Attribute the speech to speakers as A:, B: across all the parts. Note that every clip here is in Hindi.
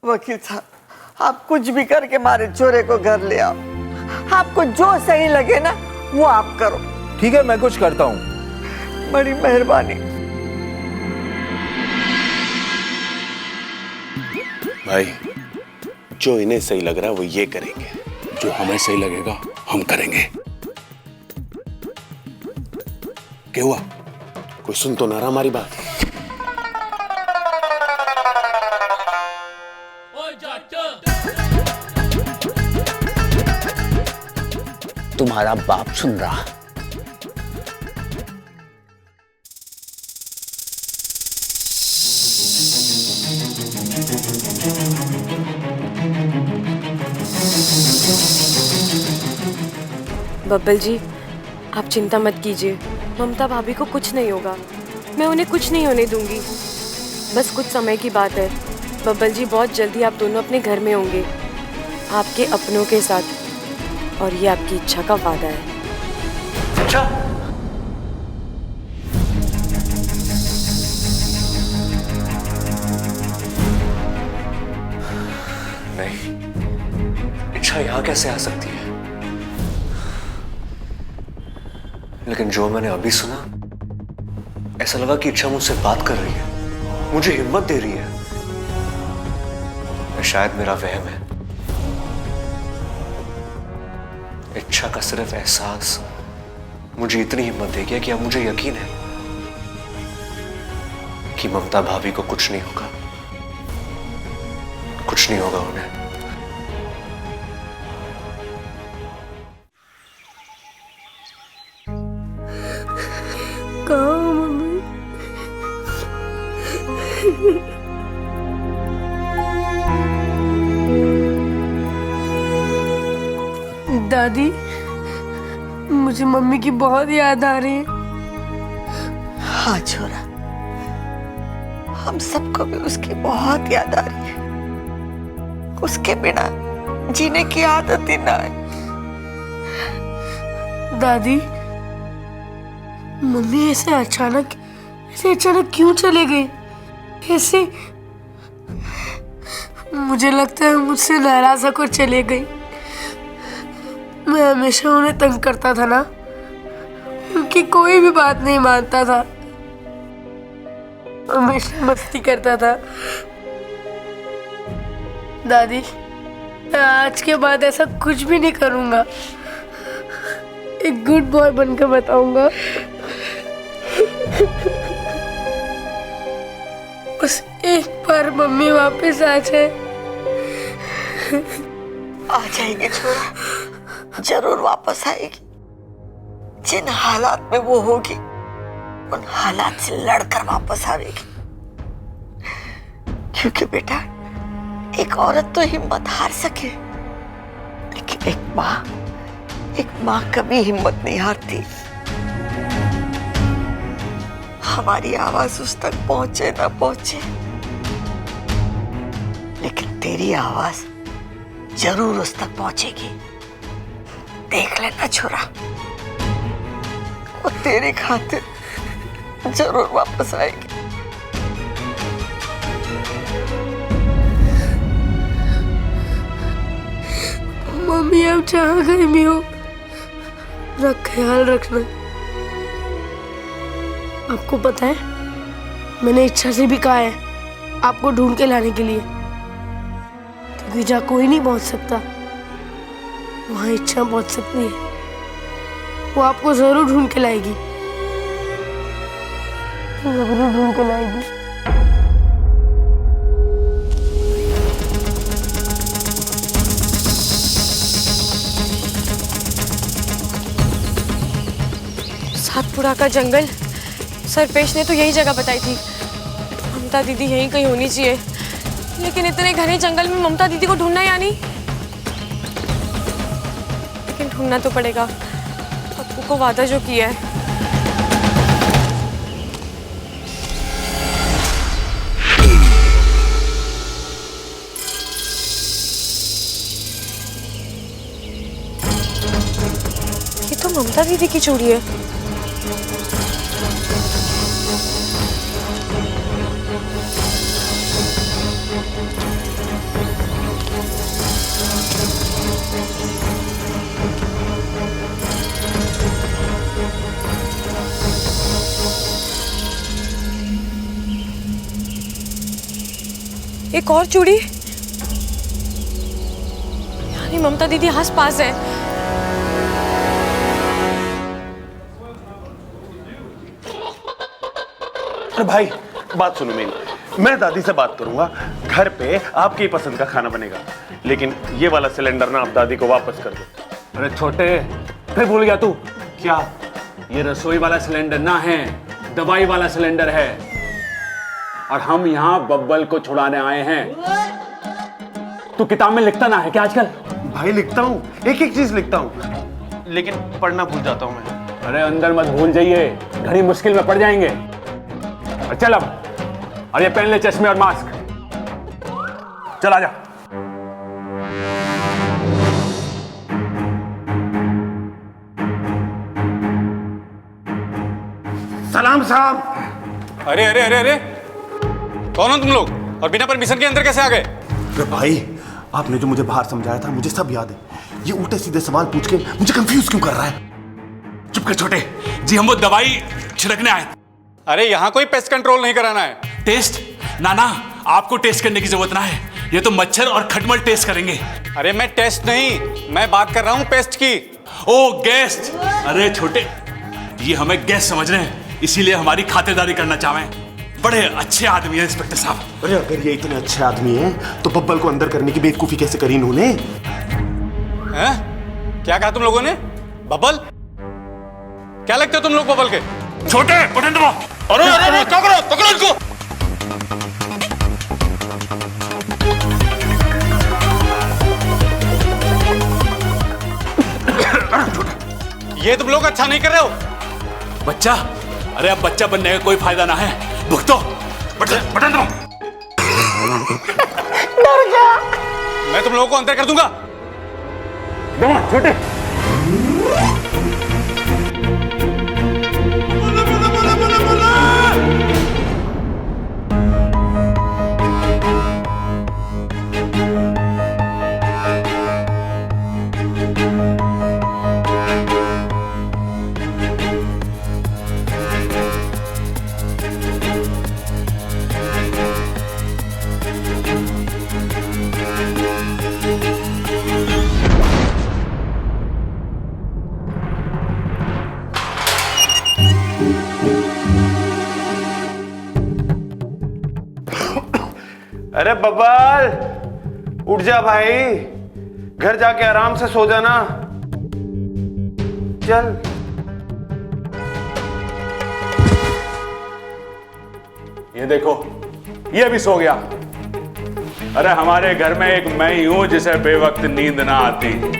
A: वकील साहब, आप कुछ भी करके हमारे चोरे को घर ले आओ। आपको जो सही लगे ना वो आप करो।
B: ठीक है, मैं कुछ करता हूँ।
A: बड़ी मेहरबानी।
C: भाई, जो इन्हें सही लग रहा है वो ये करेंगे, जो हमें सही लगेगा हम करेंगे। क्या हुआ? कोई सुन तो ना रहा हमारी बात?
D: तुम्हारा बाप सुन रहा।
E: बब्बल जी, आप चिंता मत कीजिए, ममता भाभी को कुछ नहीं होगा। मैं उन्हें कुछ नहीं होने दूंगी। बस कुछ समय की बात है। बब्बल जी, बहुत जल्दी आप दोनों अपने घर में होंगे, आपके अपनों के साथ, और ये आपकी इच्छा का वादा है।
B: अच्छा, नहीं, इच्छा यहां कैसे आ सकती है? लेकिन जो मैंने अभी सुना, ऐसा लगा कि इच्छा मुझसे बात कर रही है, मुझे हिम्मत दे रही है। शायद मेरा वहम है। इच्छा का सिर्फ एहसास मुझे इतनी हिम्मत दे गया कि अब मुझे यकीन है कि ममता भाभी को कुछ नहीं होगा, कुछ नहीं होगा उन्हें।
E: कहाँ मम्मी?
F: दादी, मुझे मम्मी की बहुत याद आ रही है।
A: हाँ छोरा, हम सबको भी उसकी बहुत याद आ रही है। उसके बिना जीने की आदत ही ना है।
F: दादी, मम्मी ऐसे अचानक क्यों चले गई? ऐसे मुझे लगता है मुझसे नाराज होकर चले गई। मैं हमेशा उन्हें तंग करता था ना, उनकी कोई भी बात नहीं मानता था, हमेशा मस्ती करता था। दादी, मैं आज के बाद ऐसा कुछ भी नहीं करूंगा। एक गुड बॉय बनकर बताऊंगा। बस एक बार मम्मी वापस आ जाए।
A: आ जाएंगे छोरा, जरूर वापस आएगी। जिन हालात में वो होगी उन हालात से लड़कर वापस आएगी। क्योंकि बेटा, एक औरत तो हिम्मत हार सके, लेकिन एक माँ कभी हिम्मत नहीं हारती। हमारी आवाज उस तक पहुंचे ना पहुंचे, लेकिन तेरी आवाज जरूर उस तक पहुंचेगी। देख लेना छोरा, वो तेरी खातिर जरूर वापस आएगी।
F: मम्मी, आप जहाँ गई भी हो, मेरा ख्याल रखना। आपको पता है, मैंने इच्छा से भी कहा है आपको ढूंढ के लाने के लिए, क्योंकि जहाँ कोई नहीं पहुंच सकता वहां इच्छा पहुंच सकती है। वो आपको जरूर ढूंढ के लाएगी, जरूर ढूंढ के लाएगी।
E: सातपुरा का जंगल, सरपेश ने तो यही जगह बताई थी। ममता दीदी यहीं कहीं होनी चाहिए, लेकिन इतने घने जंगल में ममता दीदी को ढूंढना यानी, लेकिन ढूंढना तो पड़ेगा। पप्पू को वादा जो किया है। ये तो ममता दीदी की चूड़ी है। एक और चूड़ी, यानी ममता दीदी आस पास है।
C: अरे भाई बात सुनो मेरी, मैं दादी से बात करूंगा, घर पे आपकी पसंद का खाना बनेगा, लेकिन ये वाला सिलेंडर ना आप दादी को वापस कर दो।
D: अरे छोटे, फिर भूल गया तू?
C: क्या?
D: ये रसोई वाला सिलेंडर ना है, दवाई वाला सिलेंडर है, और हम यहाँ बब्बल को छुड़ाने आए हैं। तू किताब में लिखता ना है क्या आजकल?
C: भाई लिखता हूँ, एक एक चीज लिखता हूँ, लेकिन पढ़ना भूल जाता हूँ मैं।
D: अरे अंदर मत भूल जाइए, घड़ी मुश्किल में पड़ जाएंगे। और चल अब, और ये पहन ले चश्मे और मास्क। चल आजा।
C: सलाम साहब।
G: अरे अरे अरे अरे, कौन हो तुम लोग और बिना परमिशन के अंदर कैसे आ गए?
C: अरे भाई, आपने जो मुझे बाहर समझाया था मुझे सब याद है। ये उल्टे सीधे सवाल पूछ के मुझे कंफ्यूज क्यों कर रहा है?
G: चुप कर छोटे जी, हम वो दवाई छिड़कने आए। अरे यहाँ कोई पेस्ट कंट्रोल नहीं कराना है।
H: टेस्ट? ना ना, आपको टेस्ट करने की जरूरत ना है, ये तो मच्छर और खटमल टेस्ट करेंगे।
G: अरे मैं टेस्ट नहीं, मैं बात कर रहा हूँ पेस्ट की।
H: ओ गेस्ट, अरे छोटे, ये हमें गेस्ट समझ रहे हैं, इसीलिए हमारी खातिरदारी करना चाहें। बड़े अच्छे आदमी हैं इंस्पेक्टर साहब।
C: अरे अगर ये इतने अच्छे आदमी हैं तो बब्बल को अंदर करने की बेवकूफी कैसे करी इन्होंने?
G: हैं? क्या कहा तुम लोगों ने? बबल? क्या लगते हो तुम लोग बबल के?
H: छोटे, बटन दबाओ।
G: अरे अरे क्या करो, पकड़ो इनको। ये तुम लोग अच्छा नहीं कर रहे हो।
H: बच्चा, अरे अब बच्चा बनने का कोई फायदा ना है, भुगतो। बटन दबाओ।
G: मैं तुम लोगों को अंदर कर दूंगा।
D: छोटे,
C: अरे बब्बल, उठ जा भाई, घर जाके आराम से सो जाना। चल।
D: ये देखो, ये भी सो गया। अरे हमारे घर में एक मैं ही हूं जिसे बेवक्त नींद ना आती।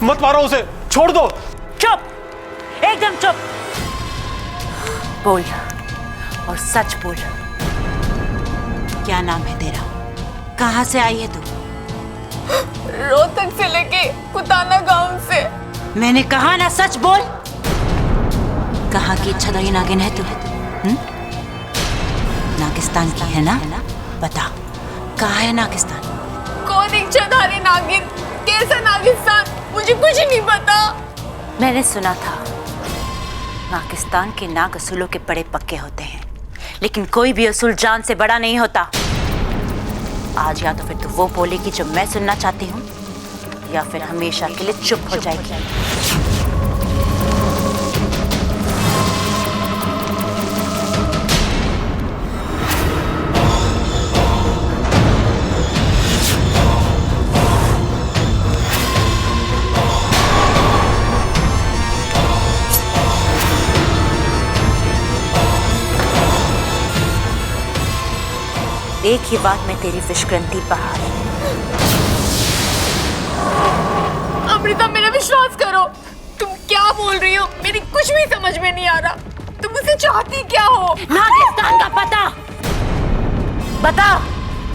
G: मत मारो उसे, छोड़ दो।
I: चुप, एकदम चुप। बोल और सच बोल, क्या नाम है तेरा? कहाँ से आई है तू?
E: रोहतक से लेके कुताना गांव से।
I: मैंने कहा ना, सच बोल। कहाँ की इच्छाधारी नागिन है तू? नागिस्तान की है ना? बता, कहाँ है नागिस्तान?
E: कौन इच्छाधारी नागिन? कैसा नागिस्तान? मुझे कुछ नहीं पता।
I: मैंने सुना था नागिस्तान के नाग असूलों के बड़े पक्के होते हैं, लेकिन कोई भी असूल जान से बड़ा नहीं होता। आज या तो फिर तू वो बोलेगी जो मैं सुनना चाहती हूँ, या फिर हमेशा के लिए चुप हो जाएगी। एक ही बात में तेरी विष्कृति बहार।
E: अमृता, मेरा विश्वास करो, तुम क्या बोल रही हो? मेरी कुछ भी समझ में नहीं आ रहा। तुम मुझसे चाहती क्या हो?
I: नागिस्तान का पता बता।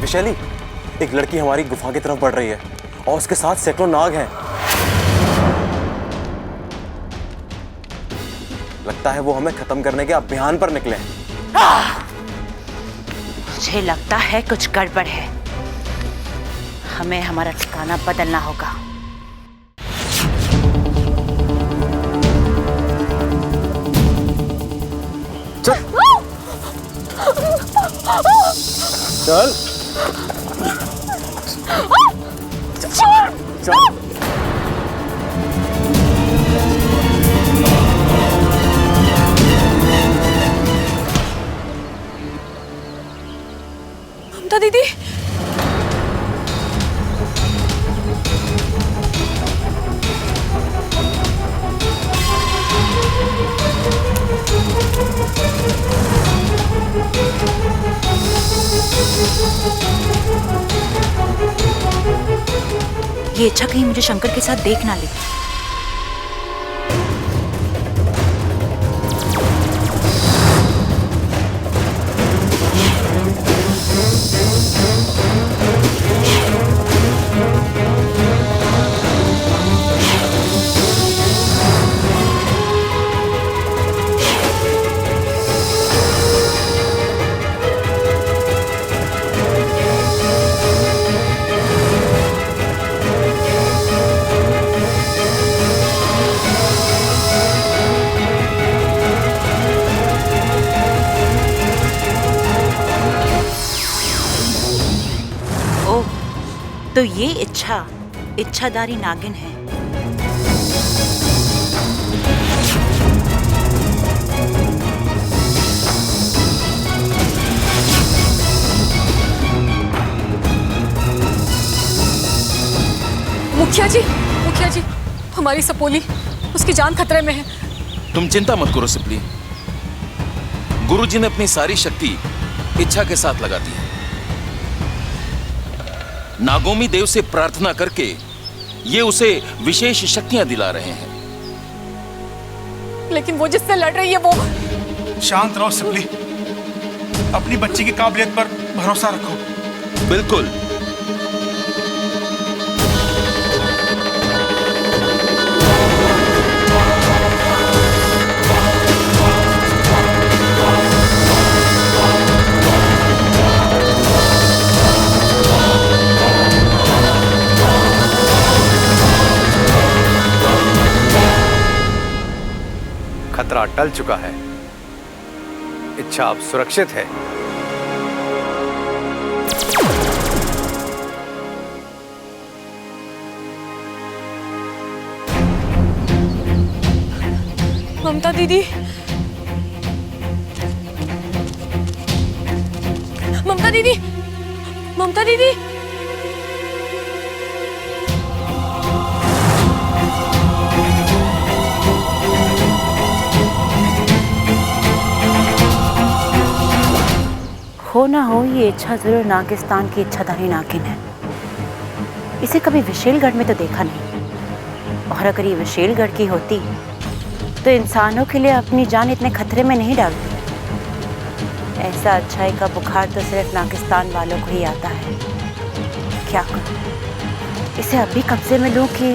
B: विशाली, एक लड़की हमारी गुफा की तरफ बढ़ रही है
J: और उसके साथ सैकड़ों नाग हैं। लगता है वो हमें खत्म करने के अभियान पर निकले हैं।
I: मुझे लगता है कुछ गड़बड़ है। हमें हमारा ठिकाना बदलना होगा।
J: चल चल।
E: ममता दीदी,
I: ये इच्छा कहीं मुझे शंकर के साथ देख ना ले। तो ये इच्छाधारी नागिन है।
E: मुखिया जी, हमारी सपोली, उसकी जान खतरे में है।
K: तुम चिंता मत करो सिपली। गुरुजी ने अपनी सारी शक्ति इच्छा के साथ लगा दी है। नागोमी देव से प्रार्थना करके ये उसे विशेष शक्तियां दिला रहे हैं।
E: लेकिन वो जिससे लड़ रही है वो...
L: शांत रहो सिपली, अपनी बच्ची की काबिलियत पर भरोसा रखो।
K: बिल्कुल।
J: खतरा टल चुका है। इच्छा अब सुरक्षित है।
E: ममता दीदी, ममता दीदी, ममता दीदी,
I: हो ना हो ये इच्छा जरूर नागिस्तान की इच्छाधारी नागिन है। इसे कभी विशेलगढ़ में तो देखा नहीं, और अगर ये विशेलगढ़ की होती तो इंसानों के लिए अपनी जान इतने खतरे में नहीं डालती। ऐसा अच्छाई का बुखार तो सिर्फ नागिस्तान वालों को ही आता है। क्या करूं, इसे अभी कब्जे में लूं कि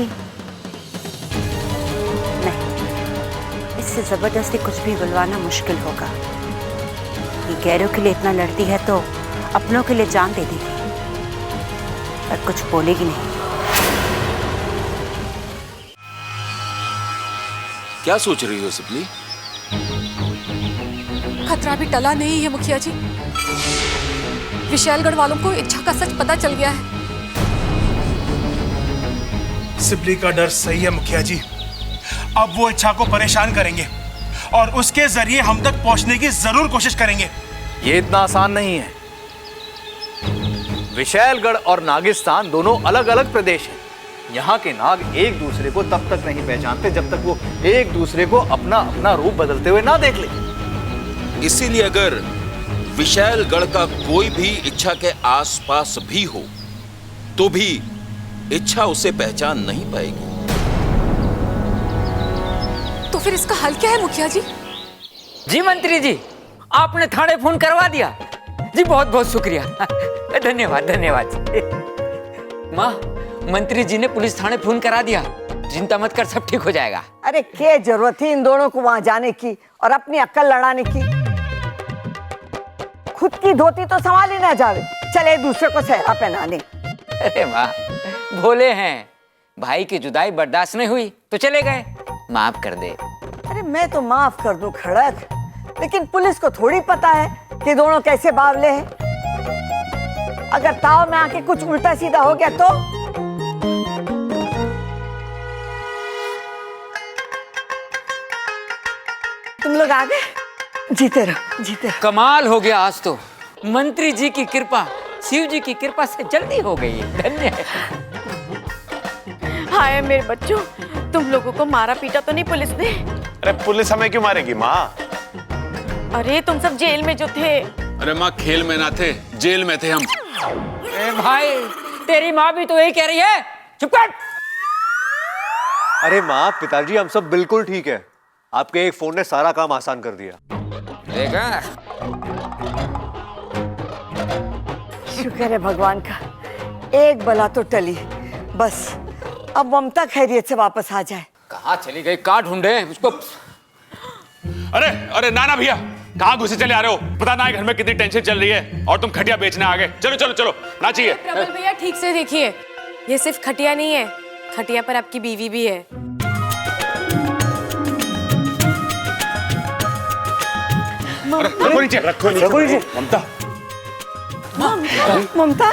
I: नहीं? इससे जबरदस्ती कुछ भी बुलवाना मुश्किल होगा। ये गैरों के लिए इतना लड़ती है तो अपनों के लिए जान दे देगी, पर कुछ बोलेगी नहीं।
K: क्या सोच रही हो सिपली?
E: खतरा भी टला नहीं है मुखिया जी। विशालगढ़ वालों को इच्छा का सच पता चल गया है।
L: सिपली का डर सही है मुखिया जी। अब वो इच्छा को परेशान करेंगे और उसके जरिए हम तक पहुंचने की जरूर कोशिश करेंगे।
J: ये इतना आसान नहीं है। विशालगढ़ और नागिस्तान दोनों अलग अलग प्रदेश हैं। यहाँ के नाग एक दूसरे को तब तक नहीं पहचानते जब तक वो एक दूसरे को अपना अपना रूप बदलते हुए ना देख ले।
K: इसीलिए अगर विशालगढ़ का कोई भी इच्छा के आसपास भी हो तो भी इच्छा उसे पहचान नहीं पाएगी।
E: तो फिर इसका हल क्या है मुखिया जी?
M: जी मंत्री जी, आपने थाने फोन करवा दिया जी। बहुत बहुत शुक्रिया, धन्यवाद धन्यवाद। माँ, मंत्री जी ने पुलिस थाने फोन करा दिया, चिंता मत कर, सब ठीक हो जाएगा।
A: अरे क्या जरूरत थी इन दोनों को वहां जाने की और अपनी अक्ल लड़ाने की? खुद की धोती तो संभाल ही ना जावे, चले दूसरे को सहरा पहनाने।
M: अरे वाह, भोले हैं। भाई की जुदाई बर्दाश्त नहीं हुई तो चले गए, माफ कर दे।
A: अरे मैं तो माफ कर दूं खड़क, लेकिन पुलिस को थोड़ी पता है कि दोनों कैसे बावले हैं। अगर ताव में आके कुछ उल्टा सीधा हो गया तो? तुम लोग आ गए, जीते रहो, जीते रहो।
M: कमाल हो गया आज तो, मंत्री जी की कृपा शिव जी की कृपा से जल्दी हो गई है, धन्य है।
E: हाय मेरे बच्चों, तुम लोगों को मारा पीटा तो नहीं पुलिस ने?
C: अरे पुलिस हमें क्यों मारेगी माँ?
E: अरे तुम सब जेल में जो थे।
H: अरे माँ, खेल में ना थे, जेल में थे हम।
M: ए भाई, तेरी माँ भी तो यही कह रही है, चुप कर।
B: अरे माँ, पिताजी हम सब बिल्कुल ठीक है। आपके एक फोन ने सारा काम आसान कर दिया।
M: देखा?
A: शुक्र है भगवान का, एक बला तो टली। बस अब ममता खैरियत से वापस आ जाए।
M: कहाँ चली गई, कहाँ ढूंढे उसको?
H: अरे अरे नाना भैया, कहाँ घुसे चले आ रहे हो? पता ना है घर में कितनी टेंशन चल रही है और तुम खटिया बेचने आ गए। चलो चलो चलो, ना चाहिए।
E: प्रबल भैया ठीक से देखिए, ये सिर्फ खटिया नहीं है, खटिया पर आपकी बीवी भी है।
H: रखो नीचे, रखो नीचे। ममता,
A: ममता,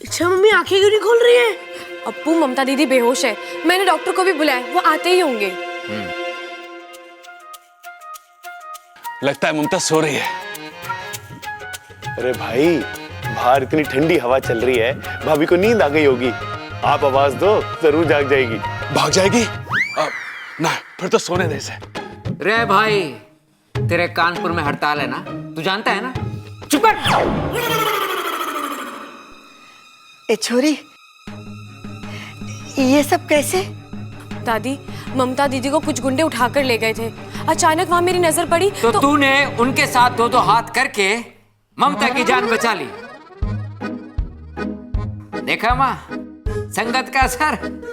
F: अच्छा मम्मी आंखें क्यों नहीं खोल रही है?
E: अप्पू, ममता दीदी बेहोश है, मैंने डॉक्टर को भी बुलाया, वो आते ही होंगे।
H: लगता है ममता सो रही है।
C: अरे भाई, बाहर इतनी ठंडी हवा चल रही है, भाभी को नींद आ गई होगी। आप आवाज दो, जरूर जाग जाएगी।
H: भाग जाएगी? ना, फिर तो सोने दे इसे।
M: रे भाई, तेरे कानपुर में हड़ताल है ना, तू जानता है ना? चुप कर।
A: ए छोरी, ये सब कैसे?
E: दादी, ममता दीदी को कुछ गुंडे उठाकर ले गए थे, अचानक वहां मेरी नजर पड़ी
M: तो तूने उनके साथ दो दो हाथ करके ममता की जान बचा ली। देखा माँ, संगत का असर।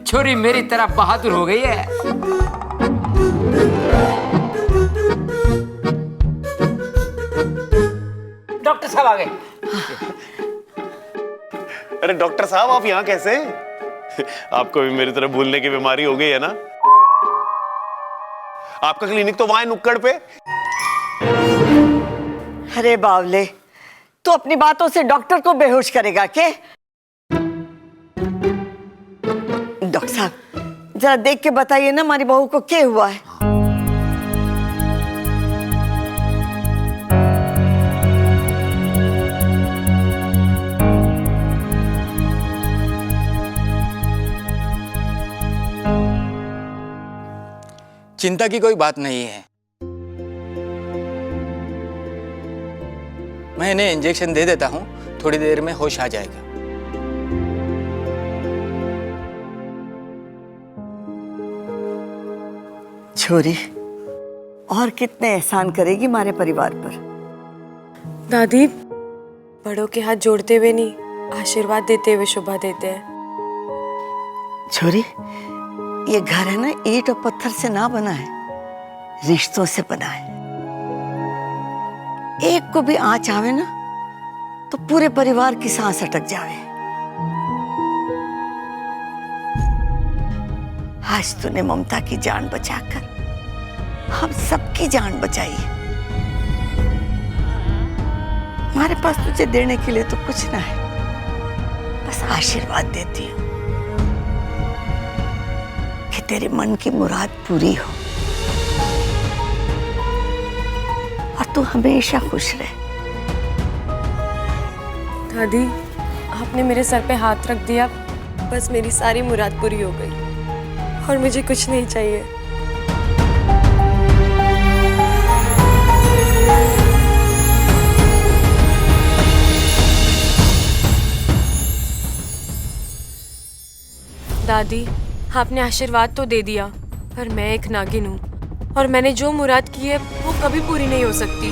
M: छोरी मेरी तरह बहादुर हो गई है। डॉक्टर साहब आ गए।
C: अरे डॉक्टर साहब, आप यहाँ कैसे? आपको भी मेरी तरह भूलने की बीमारी हो गई है ना? आपका क्लिनिक तो वहां है, नुक्कड़ पे।
A: अरे बावले, तू अपनी बातों से डॉक्टर को बेहोश करेगा क्या? डॉक्टर साहब, जरा देख के बताइए ना, हमारी बहू को क्या हुआ है?
G: चिंता की कोई बात नहीं है। मैं इन्हें इंजेक्शन दे देता हूं, थोड़ी देर में होश आ जाएगा।
A: छोरी, और कितने एहसान करेगी हमारे परिवार पर?
E: दादी, बड़ों के हाथ जोड़ते हुए नहीं, आशीर्वाद देते हुए शोभा देते हैं।
A: छोरी, ये घर है ना, ईंट और पत्थर से ना बना है, रिश्तों से बना है। एक को भी आंच आवे ना तो पूरे परिवार की सांस अटक जावे। आज तूने ममता की जान बचाकर हम सबकी जान बचाई है। हमारे पास तुझे देने के लिए तो कुछ ना है, बस आशीर्वाद देती हूँ कि तेरे मन की मुराद पूरी हो और तू हमेशा खुश रहे।
E: दादी, आपने मेरे सर पे हाथ रख दिया, बस मेरी सारी मुराद पूरी हो गई और मुझे कुछ नहीं चाहिए। दादी, आपने आशीर्वाद तो दे दिया, पर मैं एक नागिन हूँ और मैंने जो मुराद की है वो कभी पूरी नहीं हो सकती।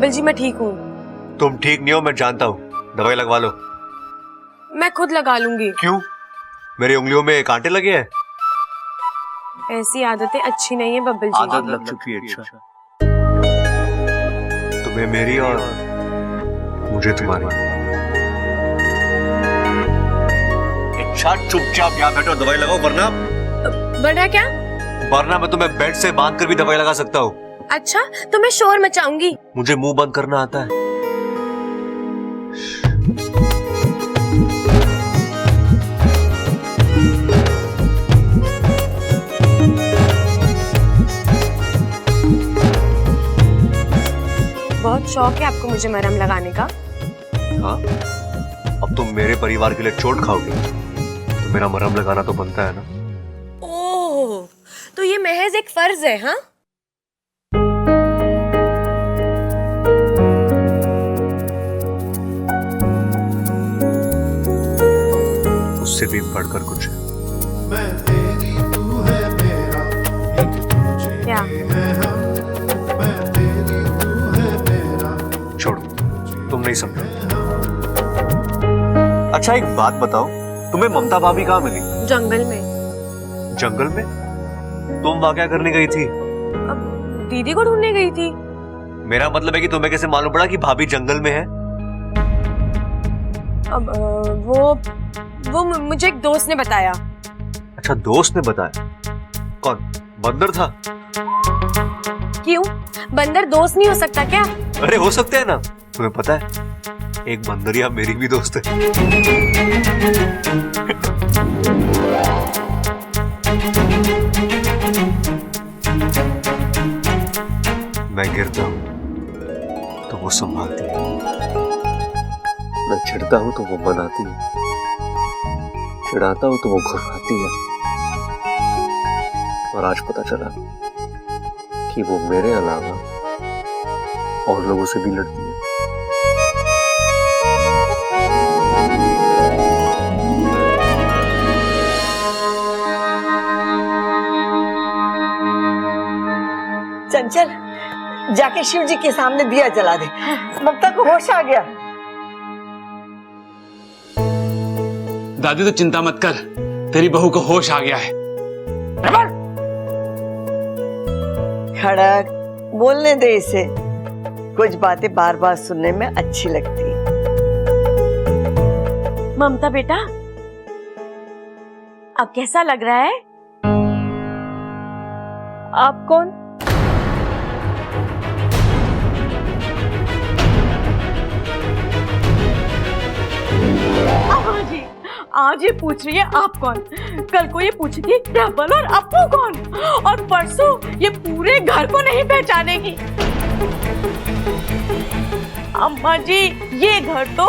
E: बब्बल जी मैं ठीक हूँ।
B: तुम ठीक नहीं हो, मैं जानता हूँ। दवाई लगवा लो।
E: मैं खुद लगा लूंगी।
B: क्यों? मेरी उंगलियों में कांटे लगे हैं?
E: ऐसी आदतें अच्छी नहीं है बब्बल जी।
B: आदत लग चुकी है। अच्छा, तुम्हें मेरी और मुझे तुम्हारी। इच्छा चुपचाप यहाँ बैठो, दवाई लगाओ,
E: वरना क्या?
B: वरना मैं तुम्हें बेड से बांध कर भी दवाई लगा सकता हूँ।
E: अच्छा तो मैं शोर मचाऊंगी।
B: मुझे मुंह बंद करना आता है।
E: बहुत शौक है आपको मुझे मरहम लगाने का।
B: हाँ, अब तुम मेरे परिवार के लिए चोट खाओगी तो मेरा मरहम लगाना तो बनता है ना।
E: ओह, तो ये महज एक फर्ज है? हाँ,
B: उससे भी बढ़कर कुछ है।
E: क्या?
B: छोड़ो, तुम नहीं समझो। अच्छा एक बात बताओ, तुम्हें ममता भाभी कहाँ मिली?
E: जंगल में।
B: जंगल में? तुम वहां क्या करने गई थी?
E: अब दीदी को ढूंढने गई थी।
B: मेरा मतलब है कि तुम्हें कैसे मालूम पड़ा कि भाभी जंगल में है?
E: अब वो मुझे एक दोस्त ने बताया।
B: अच्छा, दोस्त ने बताया? कौन? बंदर था?
E: क्यों, बंदर दोस्त नहीं हो सकता क्या?
B: अरे हो सकते हैं ना। तुम्हें पता है एक बंदरिया मेरी भी दोस्त है। मैं गिरता हूं तो वो संभालती है, मैं चिढ़ता हूं तो वो मनाती है, चिढ़ाता हूं तो वो घुराती है। और आज पता चला कि वो मेरे अलावा और लोगों से भी लड़ती है।
A: चंचल, जाके शिव जी के सामने दिया जला दे। ममता को होश आ गया।
D: दादी तो चिंता मत कर, तेरी बहू को होश आ गया है।
A: खड़क, बोलने दे इसे। कुछ बातें बार बार सुनने में अच्छी लगती है।
I: ममता बेटा, अब कैसा लग रहा है?
E: आप कौन?
I: आज ये पूछ रही है आप कौन, कल को ये पूछी थी प्रबल और अपू कौन, और परसों ये पूरे घर को नहीं पहचानेगी। अम्मा जी, ये घर तो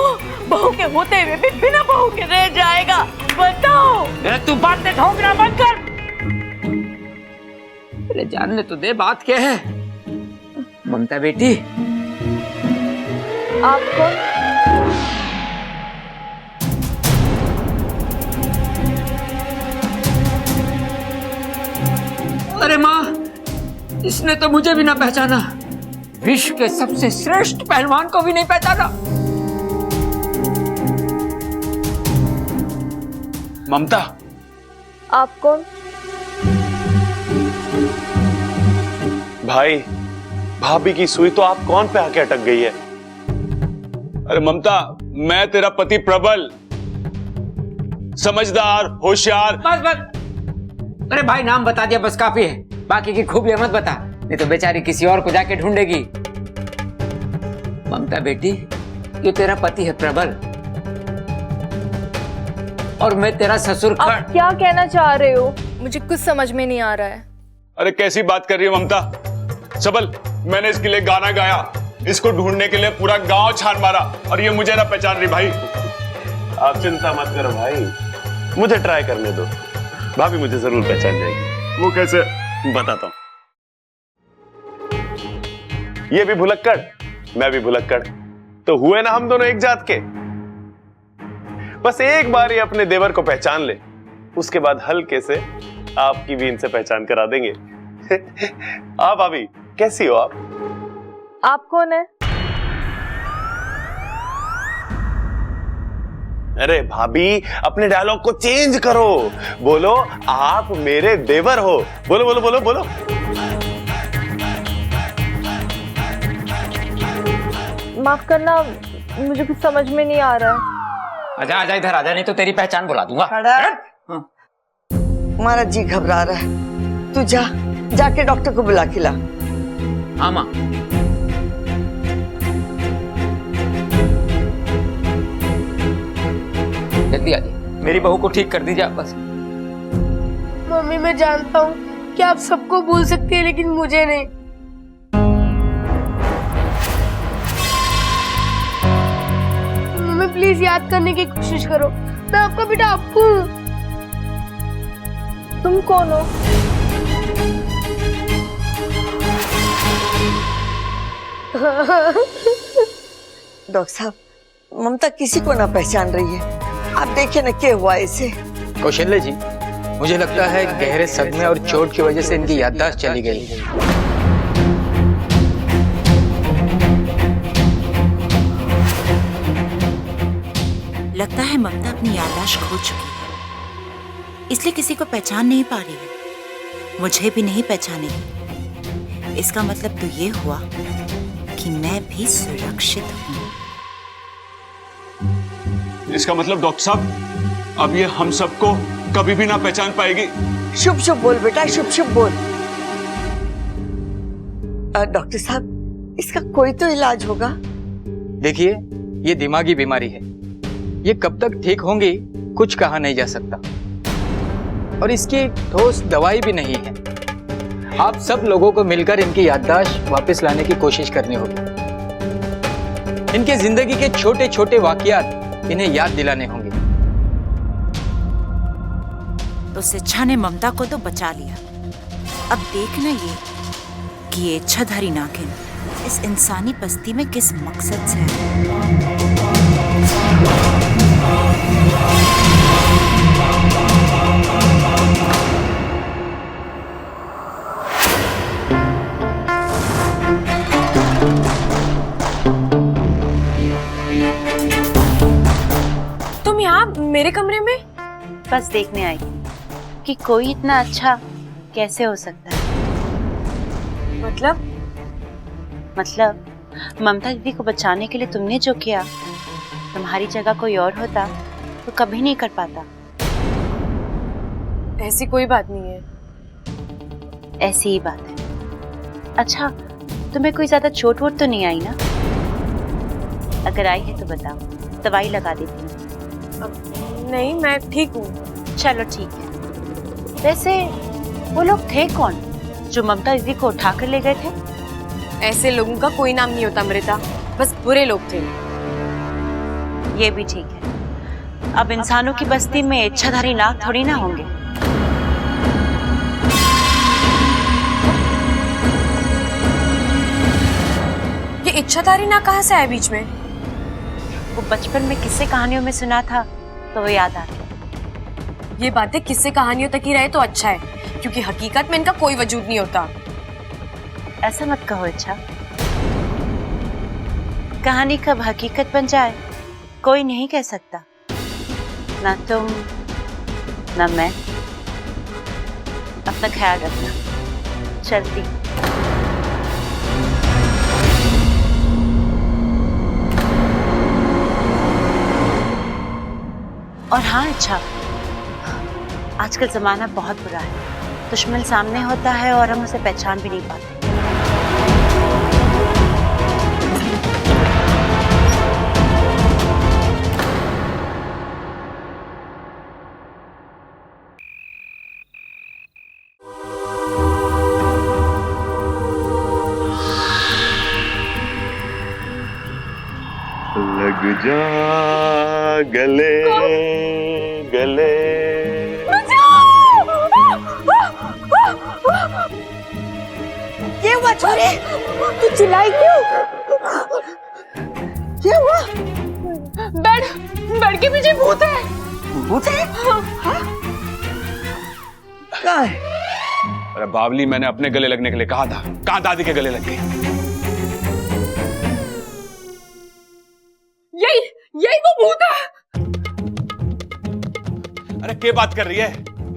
I: बहू के होते हुए भी बिना बहू के रह जाएगा। बताओ।
M: तू बातें ठोकना बंद कर। अरे जानने तो दे बात क्या है। ममता बेटी,
E: आप कौन?
M: अरे माँ, इसने तो मुझे भी ना पहचाना, विश्व के सबसे श्रेष्ठ पहलवान को भी नहीं पहचाना।
D: ममता,
E: आप कौन?
C: भाई, भाभी की सुई तो आप कौन पे आके अटक गई है?
D: अरे ममता, मैं तेरा पति प्रबल, समझदार, होशियार।
M: बस बस, अरे भाई नाम बता दिया बस काफी है, बाकी की खूबियां मत बता, नहीं तो बेचारी किसी और को जाके ढूंढेगी। ममता बेटी, ये तेरा पति है प्रबल, और मैं तेरा ससुर।
E: आप क्या कहना चाह रहे हो? मुझे कुछ समझ में नहीं आ रहा है।
D: अरे कैसी बात कर रही है ममता? सबल, मैंने इसके लिए गाना गाया, इसको ढूंढने के लिए पूरा गांव छान मारा, और ये मुझे ना पहचान रही। भाई
C: आप चिंता मत करो भाई, मुझे ट्राई करने दो, भाभी मुझे जरूर पहचान जाएगी। वो कैसे, बताता हूं। ये भी भुलक्कड़, मैं भी भुलक्कड़, तो हुए ना हम दोनों एक जात के। बस एक बार ये अपने देवर को पहचान ले, उसके बाद हल्के से आपकी भी इनसे पहचान करा देंगे। आप भाभी कैसी हो आप?
E: आप कौन है?
C: अरे भाभी, अपने डायलॉग को चेंज करो, बोलो आप मेरे देवर हो। बोलो बोलो बोलो बोलो।
N: माफ करना, मुझे कुछ समझ में नहीं आ रहा है।
M: आजा आजा इधर आजा, नहीं तो तेरी पहचान बुला दूंगा।
A: हमारा जी घबरा रहा है, तू जाके डॉक्टर को बुला के ला।
M: हाँ माँ। जल्दी आइए, मेरी बहू को ठीक कर दीजिए आप बस।
F: मम्मी, मैं जानता हूँ कि आप सबको भूल सकती है, लेकिन मुझे नहीं। मम्मी प्लीज याद करने की कोशिश करो, मैं आपका बेटा आपको हूँ।
N: तुम कौन हो?
A: डॉक्टर साहब, ममता किसी को ना पहचान रही है। आप देखिए ना क्या हुआ इसे।
M: कौशल्य जी, मुझे लगता है गहरे सदमे और चोट की वजह से इनकी याददाश्त चली गई।
I: लगता है ममता अपनी याददाश्त खो चुकी है, इसलिए किसी को पहचान नहीं पा रही है। मुझे भी नहीं पहचानेगी। इसका मतलब तो ये हुआ कि मैं भी सुरक्षित हूँ।
H: इसका मतलब डॉक्टर साहब, अब ये हम सबको कभी भी ना पहचान पाएगी।
A: शुभ शुभ बोल बेटा, शुभ शुभ बोल। डॉक्टर साहब, इसका कोई तो इलाज होगा।
M: देखिए, ये दिमागी बीमारी है, ये कब तक ठीक होंगी कुछ कहा नहीं जा सकता, और इसकी ठोस दवाई भी नहीं है। आप सब लोगों को मिलकर इनकी याददाश्त वापस लाने की कोशिश करनी होगी। इनके जिंदगी के छोटे छोटे वाकयात इन्हें याद दिलाने होंगे।
I: तो इच्छा ने ममता को तो बचा लिया, अब देखना ये कि ये इच्छाधारी नागिन इस इंसानी बस्ती में किस मकसद से है।
E: तुम यहाँ मेरे कमरे में?
I: बस देखने आई कि कोई इतना अच्छा कैसे हो सकता है। मतलब ममता दीदी को बचाने के लिए तुमने जो किया, तुम्हारी जगह कोई और होता तो कभी नहीं कर पाता।
E: ऐसी कोई बात नहीं है।
I: ऐसी ही बात है। अच्छा, तुम्हें कोई ज्यादा चोट वोट तो नहीं आई ना? अगर आई है तो बताओ, दवाई लगा देती हूँ।
E: नहीं, मैं ठीक हूँ।
I: चलो ठीक है। वैसे वो लोग थे कौन जो ममता दीदी को उठा कर ले गए थे?
E: ऐसे लोगों का कोई नाम नहीं होता अमृता, बस बुरे लोग थे।
I: ये भी ठीक है। अब इंसानों की बस्ती में इच्छाधारी नाग थोड़ी ना होंगे।
E: ये इच्छाधारी नाग कहाँ से आया बीच में?
I: वो बचपन में किस्से कहानियों में सुना था तो वो याद आ गया।
E: ये बातें किस्से कहानियों तक ही रहे तो अच्छा है, क्योंकि हकीकत में इनका कोई वजूद नहीं होता।
I: ऐसा मत कहो इच्छा, कहानी कब हकीकत बन जाए कोई नहीं कह सकता। ना तुम ना मैं। अपना ख्याल रखना। चलती। और हाँ इच्छा, आजकल जमाना बहुत बुरा है। दुश्मन सामने होता है और हम उसे पहचान भी नहीं पाते।
C: लग जा गले गले।
A: क्या हुआ छोरे? तू चिल्लाई क्यों? क्या हुआ?
E: बेड के पीछे भूत है।
A: भूत है? कहाँ है?
H: अरे बावली, मैंने अपने गले लगने के लिए कहा था, कहाँ दादी के गले लग गई?
E: यही वो भूत है।
H: अरे क्या बात कर रही है?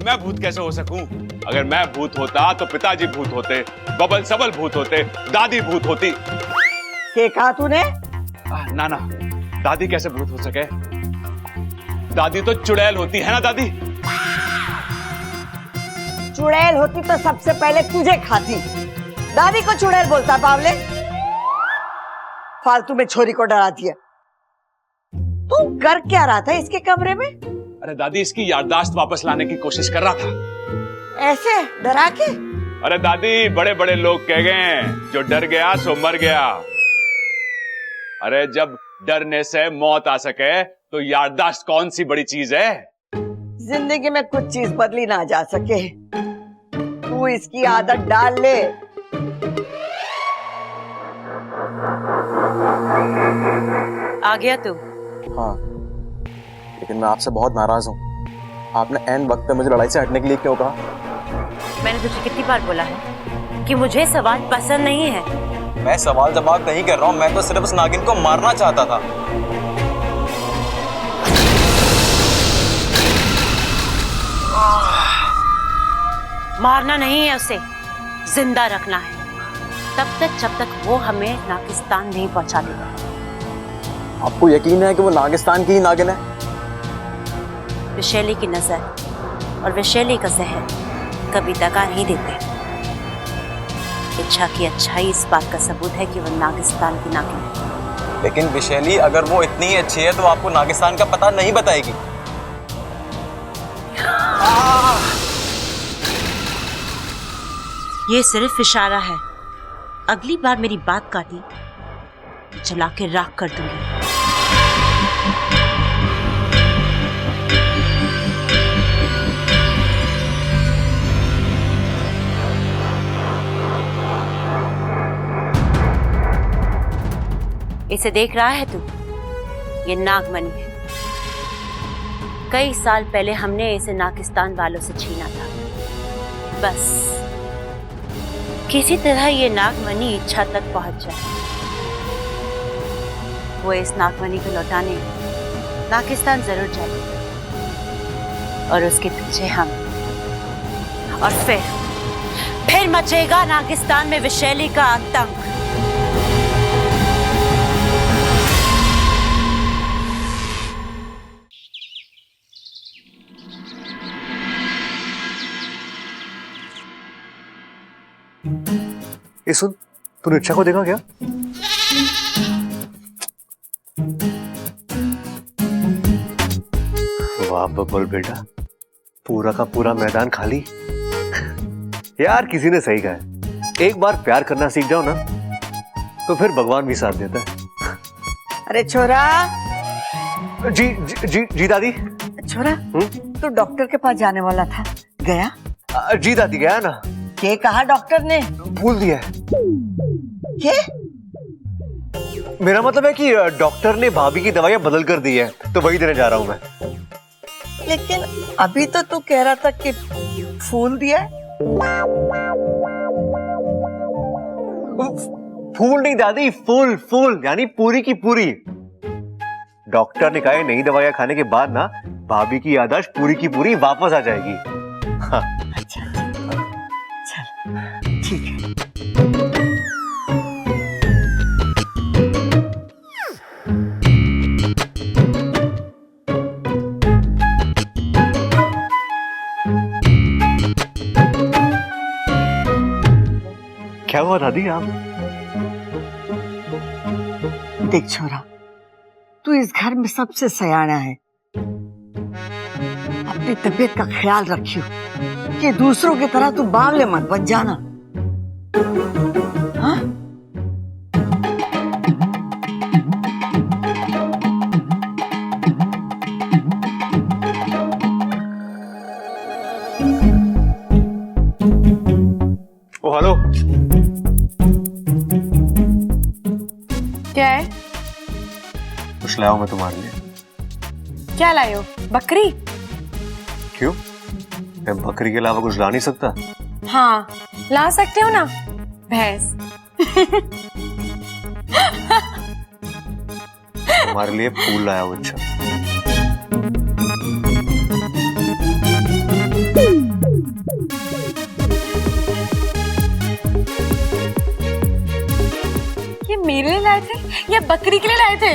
H: मैं भूत कैसे हो सकूं? अगर मैं भूत होता तो पिताजी भूत होते, बबल सबल भूत होते, दादी भूत होती।
A: क्या कहा तूने?
H: ना ना, दादी कैसे भूत हो सके? दादी तो चुड़ैल होती है ना दादी?
A: चुड़ैल होती तो सबसे पहले तुझे खाती। दादी को चुड़ैल बोलता बावले। फालतू में छोरी को डरा दिया। तू कर क्या रहा था इसके कमरे में?
H: अरे दादी, इसकी याददाश्त वापस लाने की कोशिश कर रहा था।
A: ऐसे डरा के?
H: अरे दादी, बड़े बड़े लोग कह गए जो डर गया सो मर गया। अरे जब डरने से मौत आ सके तो याददाश्त कौन सी बड़ी चीज है?
A: जिंदगी में कुछ चीज बदली ना जा सके। तू इसकी आदत डाल ले।
I: आ गया तू?
J: हाँ, लेकिन मैं आपसे बहुत नाराज हूँ। आपने एन वक्त पे मुझे लड़ाई से हटने के लिए क्यों कहा?
I: मैंने तुझे कितनी बार बोला है कि मुझे सवाल पसंद नहीं है।
J: मैं सवाल जवाब नहीं कर रहा हूँ, मैं तो सिर्फ उस नागिन को मारना चाहता था।
I: मारना नहीं है उसे, जिंदा रखना है, तब तक जब तक वो हमें नागिस्तान नहीं पहुंचा देगा।
J: आपको यकीन है कि वो नागिस्तान की ही नागिन है?
I: विशैली की नजर और विशैली का जहर कभी दगा नहीं देते। इच्छा की अच्छाई इस बात का सबूत है कि वो नागिस्तान की नागिन है।
J: लेकिन विशैली अगर वो इतनी ही अच्छी है तो आपको नागिस्तान का पता नहीं बताएगी।
I: ये सिर्फ इशारा है। अगली बार मेरी बात काटी तो जला के राख कर दूंगी। इसे देख रहा है तू? ये नागमणि है। कई साल पहले हमने इसे नागिस्तान वालों से छीना था। बस किसी तरह ये नागमणि इच्छा तक पहुंच जाए। वो इस नागमणि को लौटाने नागिस्तान जरूर जाएगी और उसके पीछे हम। और फिर मचेगा नागिस्तान में विशैली का आतंक।
B: ये सुन, तूने इच्छा को देखा क्या? वाह बब्बल बेटा, पूरा का पूरा मैदान खाली। यार किसी ने सही कहा है, एक बार प्यार करना सीख जाओ ना तो फिर भगवान भी साथ देता है।
A: अरे छोरा।
B: जी जी जी, जी दादी।
A: छोरा, तू डॉक्टर के पास जाने वाला था, गया?
B: जी दादी गया ना।
A: क्या कहा डॉक्टर ने?
B: भूल दिया है।
A: क्या?
B: मेरा मतलब है कि डॉक्टर ने भाभी की दवाइयां बदल कर दी है तो वही देने जा रहा हूं मैं।
A: लेकिन अभी तो तू कह रहा था कि फूल दिया है।
B: फूल नहीं दादी, फूल फूल यानी पूरी की पूरी। डॉक्टर ने कहा है नई दवाइयां खाने के बाद ना भाभी की याददाश्त पूरी की पूरी वापस आ जाएगी। हाँ।
A: अच्छा चल ठीक है।
B: क्या हुआ दादी? आप
A: देख छोरा, तू इस घर में सबसे सयाना है। अपनी तबीयत का ख्याल रखियो कि दूसरों की तरह तू बावले मत बन जाना। हाँ?
B: ओ हेलो।
E: क्या है?
B: कुछ लाया हूं मैं तुम्हारे लिए।
E: क्या लाए हो? बकरी?
B: क्यों? मैं बकरी के अलावा कुछ ला नहीं सकता?
E: हाँ, ला सकते हो ना, भैंस।
B: तुम्हारे लिए फूल लाया हूं। अच्छा
E: मेरे लिए लाए थे या बकरी के लिए लाए थे?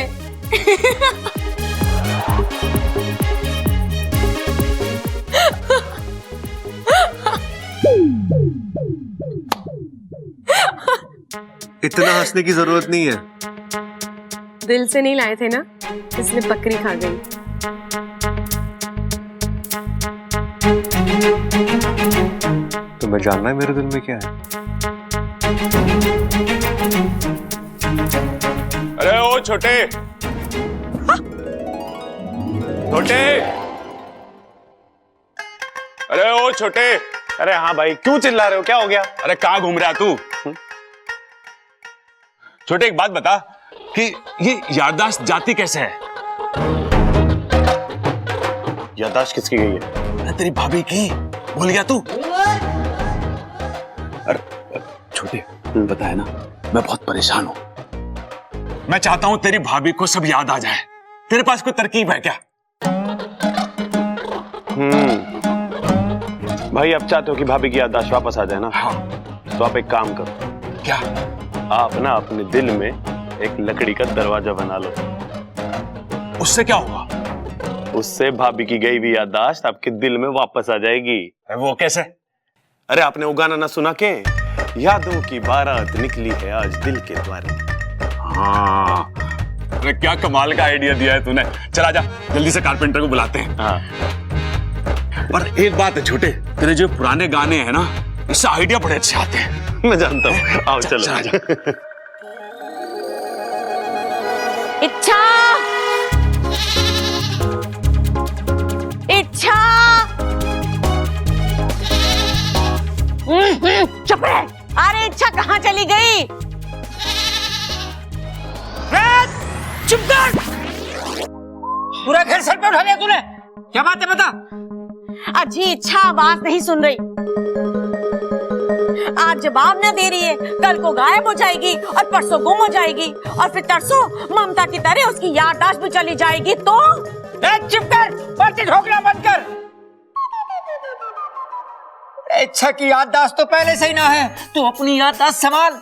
B: इतना हंसने की जरूरत नहीं है।
E: दिल से नहीं लाए थे ना, इसलिए बकरी खा गई।
B: तुम्हें जानना है मेरे दिल में क्या है?
C: अरे ओ छोटे, छोटे, अरे ओ छोटे, अरे हाँ भाई, क्यों चिल्ला रहे हो, क्या हो गया?
D: अरे कहाँ घूम रहा तू? छोटे एक बात बता कि ये याददाश्त जाती कैसे है?
C: याददाश्त किसकी गई है?
D: अरे तेरी भाभी की, भूल गया तू? अरे छोटे, पता है ना, मैं बहुत परेशान हूं। मैं चाहता हूं तेरी भाभी को सब याद आ जाए। तेरे पास कोई तरकीब है क्या?
C: भाई आप चाहते हो कि भाभी की याददाश्त वापस आ जाए ना?
D: हाँ।
C: तो आप एक काम करो।
D: क्या?
C: आप ना अपने दिल में एक लकड़ी का दरवाजा बना लो।
D: उससे क्या होगा?
C: उससे भाभी की गई हुई याददाश्त आपके दिल में वापस आ जाएगी।
D: वो कैसे?
C: अरे आपने वो गाना ना सुना के? यादों की बारात निकली है आज दिल के द्वारे।
D: हाँ, अरे क्या कमाल का आइडिया दिया है तूने। चल आजा, जल्दी से कारपेंटर को बुलाते हैं।
C: हाँ।
D: पर एक बात है छोटे, तेरे जो पुराने गाने हैं ना, इससे आइडिया बड़े अच्छे आते हैं।
C: मैं जानता हूँ। आओ चलो।
D: चल आजा।
I: इच्छा, इच्छा, चुप रह। अरे इच्छा कहाँ चली गई?
M: चुप कर! पूरा घर सर पे उठा लिया तूने। क्या बात है बता?
I: अजी इच्छा आवाज नहीं सुन रही। आज जवाब न दे रही है, कल को गायब हो जाएगी और परसों गुम हो जाएगी और फिर तरसों ममता की तरह उसकी याददाश्त भी चली जाएगी। तो
M: चुप कर, पर्ची ठोकना बंद कर। इच्छा की याददाश्त तो पहले से ही ना है, तू अपनी याददाश्त संभाल।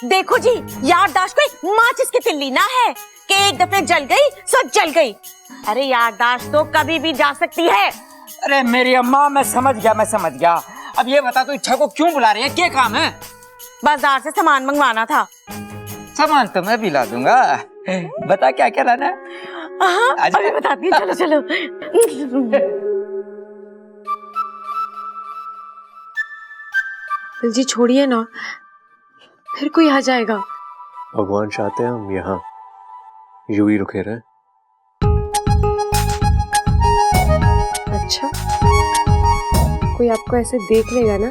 I: देखो जी, याददाश्त कोई माचिस की तिल्ली ना है कि एक दफे जल गई सो जल गई। अरे याददाश्त तो कभी भी जा सकती है।
M: अरे मेरी अम्मा, मैं समझ गया। अब ये बता, तू इच्छा को क्यों बुला रही है? क्या काम है?
I: बाजार से सामान मंगवाना था।
M: सामान तो मैं भी ला दूंगा। बता क्या क्या लाना है?
I: अभी बताती हूँ, चलो चलो।
E: जी छोड़िए ना, फिर कोई आ जाएगा।
B: भगवान चाहते हैं हम यहाँ यूं ही रुके रहे।
E: अच्छा, कोई आपको ऐसे देख लेगा ना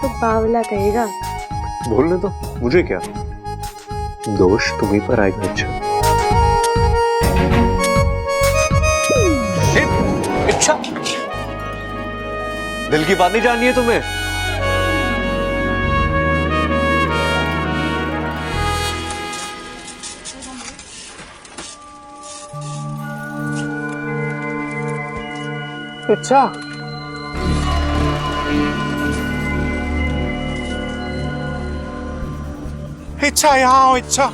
E: तो बावला कहेगा।
B: बोलने दो, मुझे क्या, दोष तुम्हीं पर आएगा। अच्छा
J: इच्छा, दिल की बात नहीं जाननी है तुम्हें?
L: इच्छा, इच्छा यहाँ आओ। इच्छा,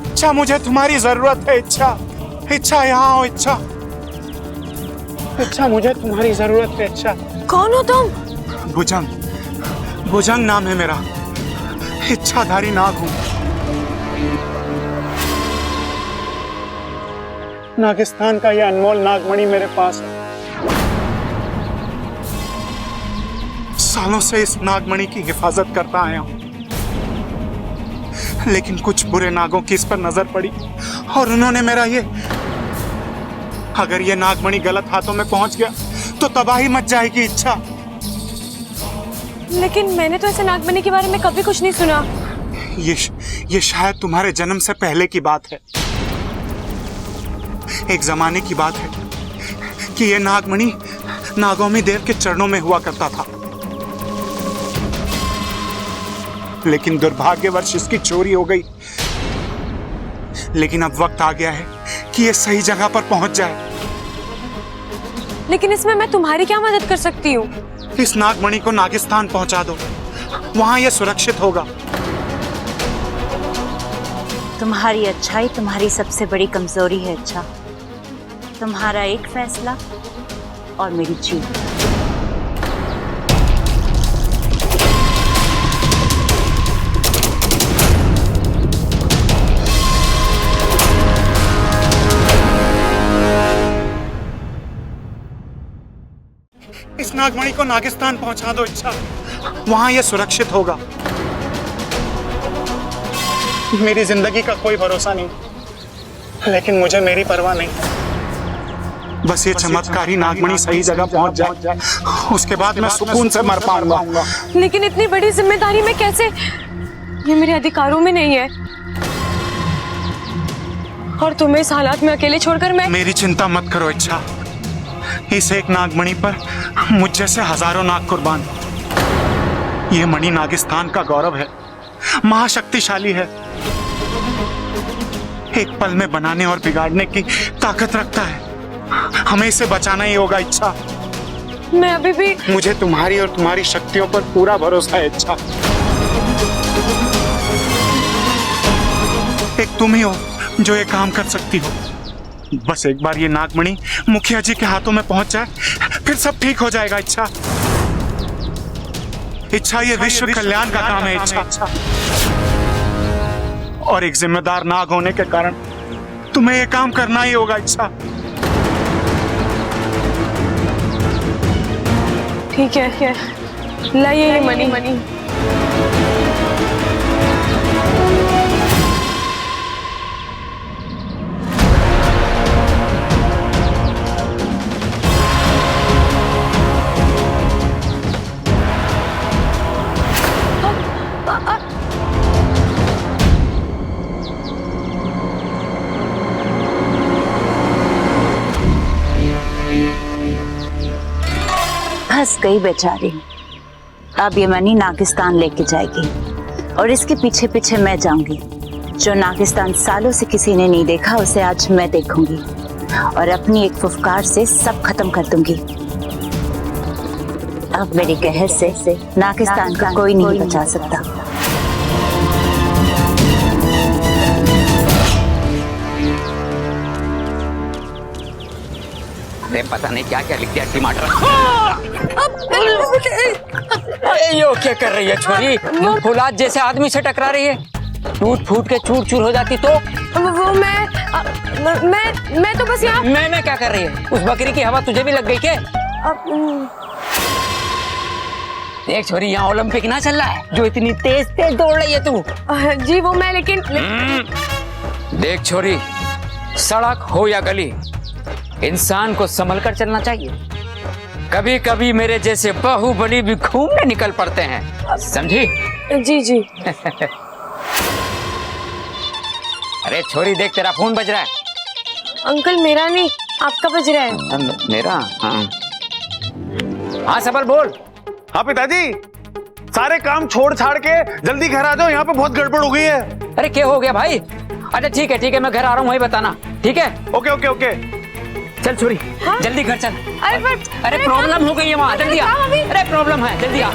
L: इच्छा मुझे तुम्हारी जरूरत है। इच्छा, इच्छा यहाँ आओ। इच्छा, इच्छा मुझे तुम्हारी जरूरत है। इच्छा।
E: कौन हो तुम?
L: भुजंग, भुजंग नाम है मेरा। इच्छाधारी नाग हूं। नागिस्तान का यह अनमोल नागमणि मेरे पास है। सालों से इस नागमणि की हिफाजत करता आया हूं, लेकिन कुछ बुरे नागों की इस पर नजर पड़ी और उन्होंने मेरा ये, अगर ये नागमणि गलत हाथों में पहुंच गया तो तबाही मच जाएगी। इच्छा,
E: लेकिन मैंने तो ऐसे नागमणि के बारे में कभी कुछ नहीं सुना।
L: ये शायद तुम्हारे जन्म से पहले की बात है। एक जमाने की बात है कि यह नागमणि नागौमी देव के चरणों में हुआ करता था, लेकिन दुर्भाग्यवश इसकी चोरी हो गई। लेकिन अब वक्त आ गया है कि यह सही जगह पर पहुंच जाए।
E: लेकिन इसमें मैं तुम्हारी क्या मदद कर सकती हूँ?
L: इस नागमणि को नागिस्तान पहुंचा दो, वहां यह सुरक्षित होगा।
I: तुम्हारी अच्छाई तुम्हारी सबसे बड़ी कमजोरी है। अच्छा, तुम्हारा एक फैसला और मेरी जीत।
L: इस नागमणि को नागिस्तान पहुंचा दो इच्छा, वहां यह सुरक्षित होगा। मेरी जिंदगी का कोई भरोसा नहीं, लेकिन मुझे मेरी परवाह नहीं। बस ये चमत्कारी नागमणि सही जगह पहुंच जाए, उसके बाद मैं सुकून से मर पाऊंगा।
E: लेकिन इतनी बड़ी जिम्मेदारी में कैसे? ये मेरे अधिकारों में नहीं है। और तुम्हें इस हालात में अकेले छोड़कर मैं...
L: मेरी चिंता मत करो इच्छा, इस एक नागमणि पर मुझ जैसे हजारों नाग कुर्बान। ये मणि नागिस्तान का गौरव है, महाशक्तिशाली है, एक पल में बनाने और बिगाड़ने की ताकत रखता है। हमें इसे बचाना ही होगा इच्छा।
E: मैं अभी भी...
L: मुझे तुम्हारी और तुम्हारी शक्तियों पर पूरा भरोसा है इच्छा। एक तुम ही हो जो ये काम कर सकती हो। बस एक बार ये नागमणि मुखिया जी के हाथों में पहुंच जाए, फिर सब ठीक हो जाएगा इच्छा। इच्छा ये विश्व कल्याण का काम है इच्छा, और एक जिम्मेदार नाग होने के कारण तुम्हें ये काम करना ही होगा इच्छा।
E: ठीक है, लाइए ये मणि।
I: फंस गई बेचारी। अब ये मणि नागिस्तान लेके जाएगी और इसके पीछे पीछे मैं जाऊंगी। जो नागिस्तान सालों से किसी ने नहीं देखा, उसे आज मैं देखूंगी और अपनी एक फुफकार से सब खत्म कर दूंगी। अब मेरी कहर से नागिस्तान का कोई नहीं बचा सकता।
M: पता नहीं क्या क्या लिख दिया टमाटर। यो क्या कर रही है छोरी? फुलाद जैसे आदमी से टकरा रही है, टूट फूट के चूर चूर हो जाती तो?
E: वो मैं तो बस यहाँ...
M: मैं क्या कर रही है? उस बकरी की हवा तुझे भी लग गई क्या? देख छोरी, यहाँ ओलंपिक ना चल रहा है जो इतनी तेज तेज दौड़ रही है तू।
E: जी वो मैं लेकिन
M: देख छोरी, सड़क हो या गली, इंसान को संभल कर चलना चाहिए। कभी कभी मेरे जैसे बाहुबली भी घूमने निकल पड़ते हैं, समझी?
E: जी।
M: अरे छोरी देख, तेरा फोन बज रहा है।
E: अंकल मेरा नहीं, आपका बज रहा है।
M: मेरा? हाँ सबल बोल।
C: हाँ पिताजी, सारे काम छोड़ छाड़ के जल्दी घर आ जाओ, यहाँ पे बहुत गड़बड़ हो गई है।
M: अरे क्या हो गया भाई? अच्छा ठीक है, मैं घर आ रहा हूँ, वही बताना। ठीक है?
C: ओके।
M: चल छोरी, हाँ? जल्दी घर चल। अरे प्रॉब्लम हो गई है वहाँ, जल्दी आ। अरे प्रॉब्लम है, जल्दी आ।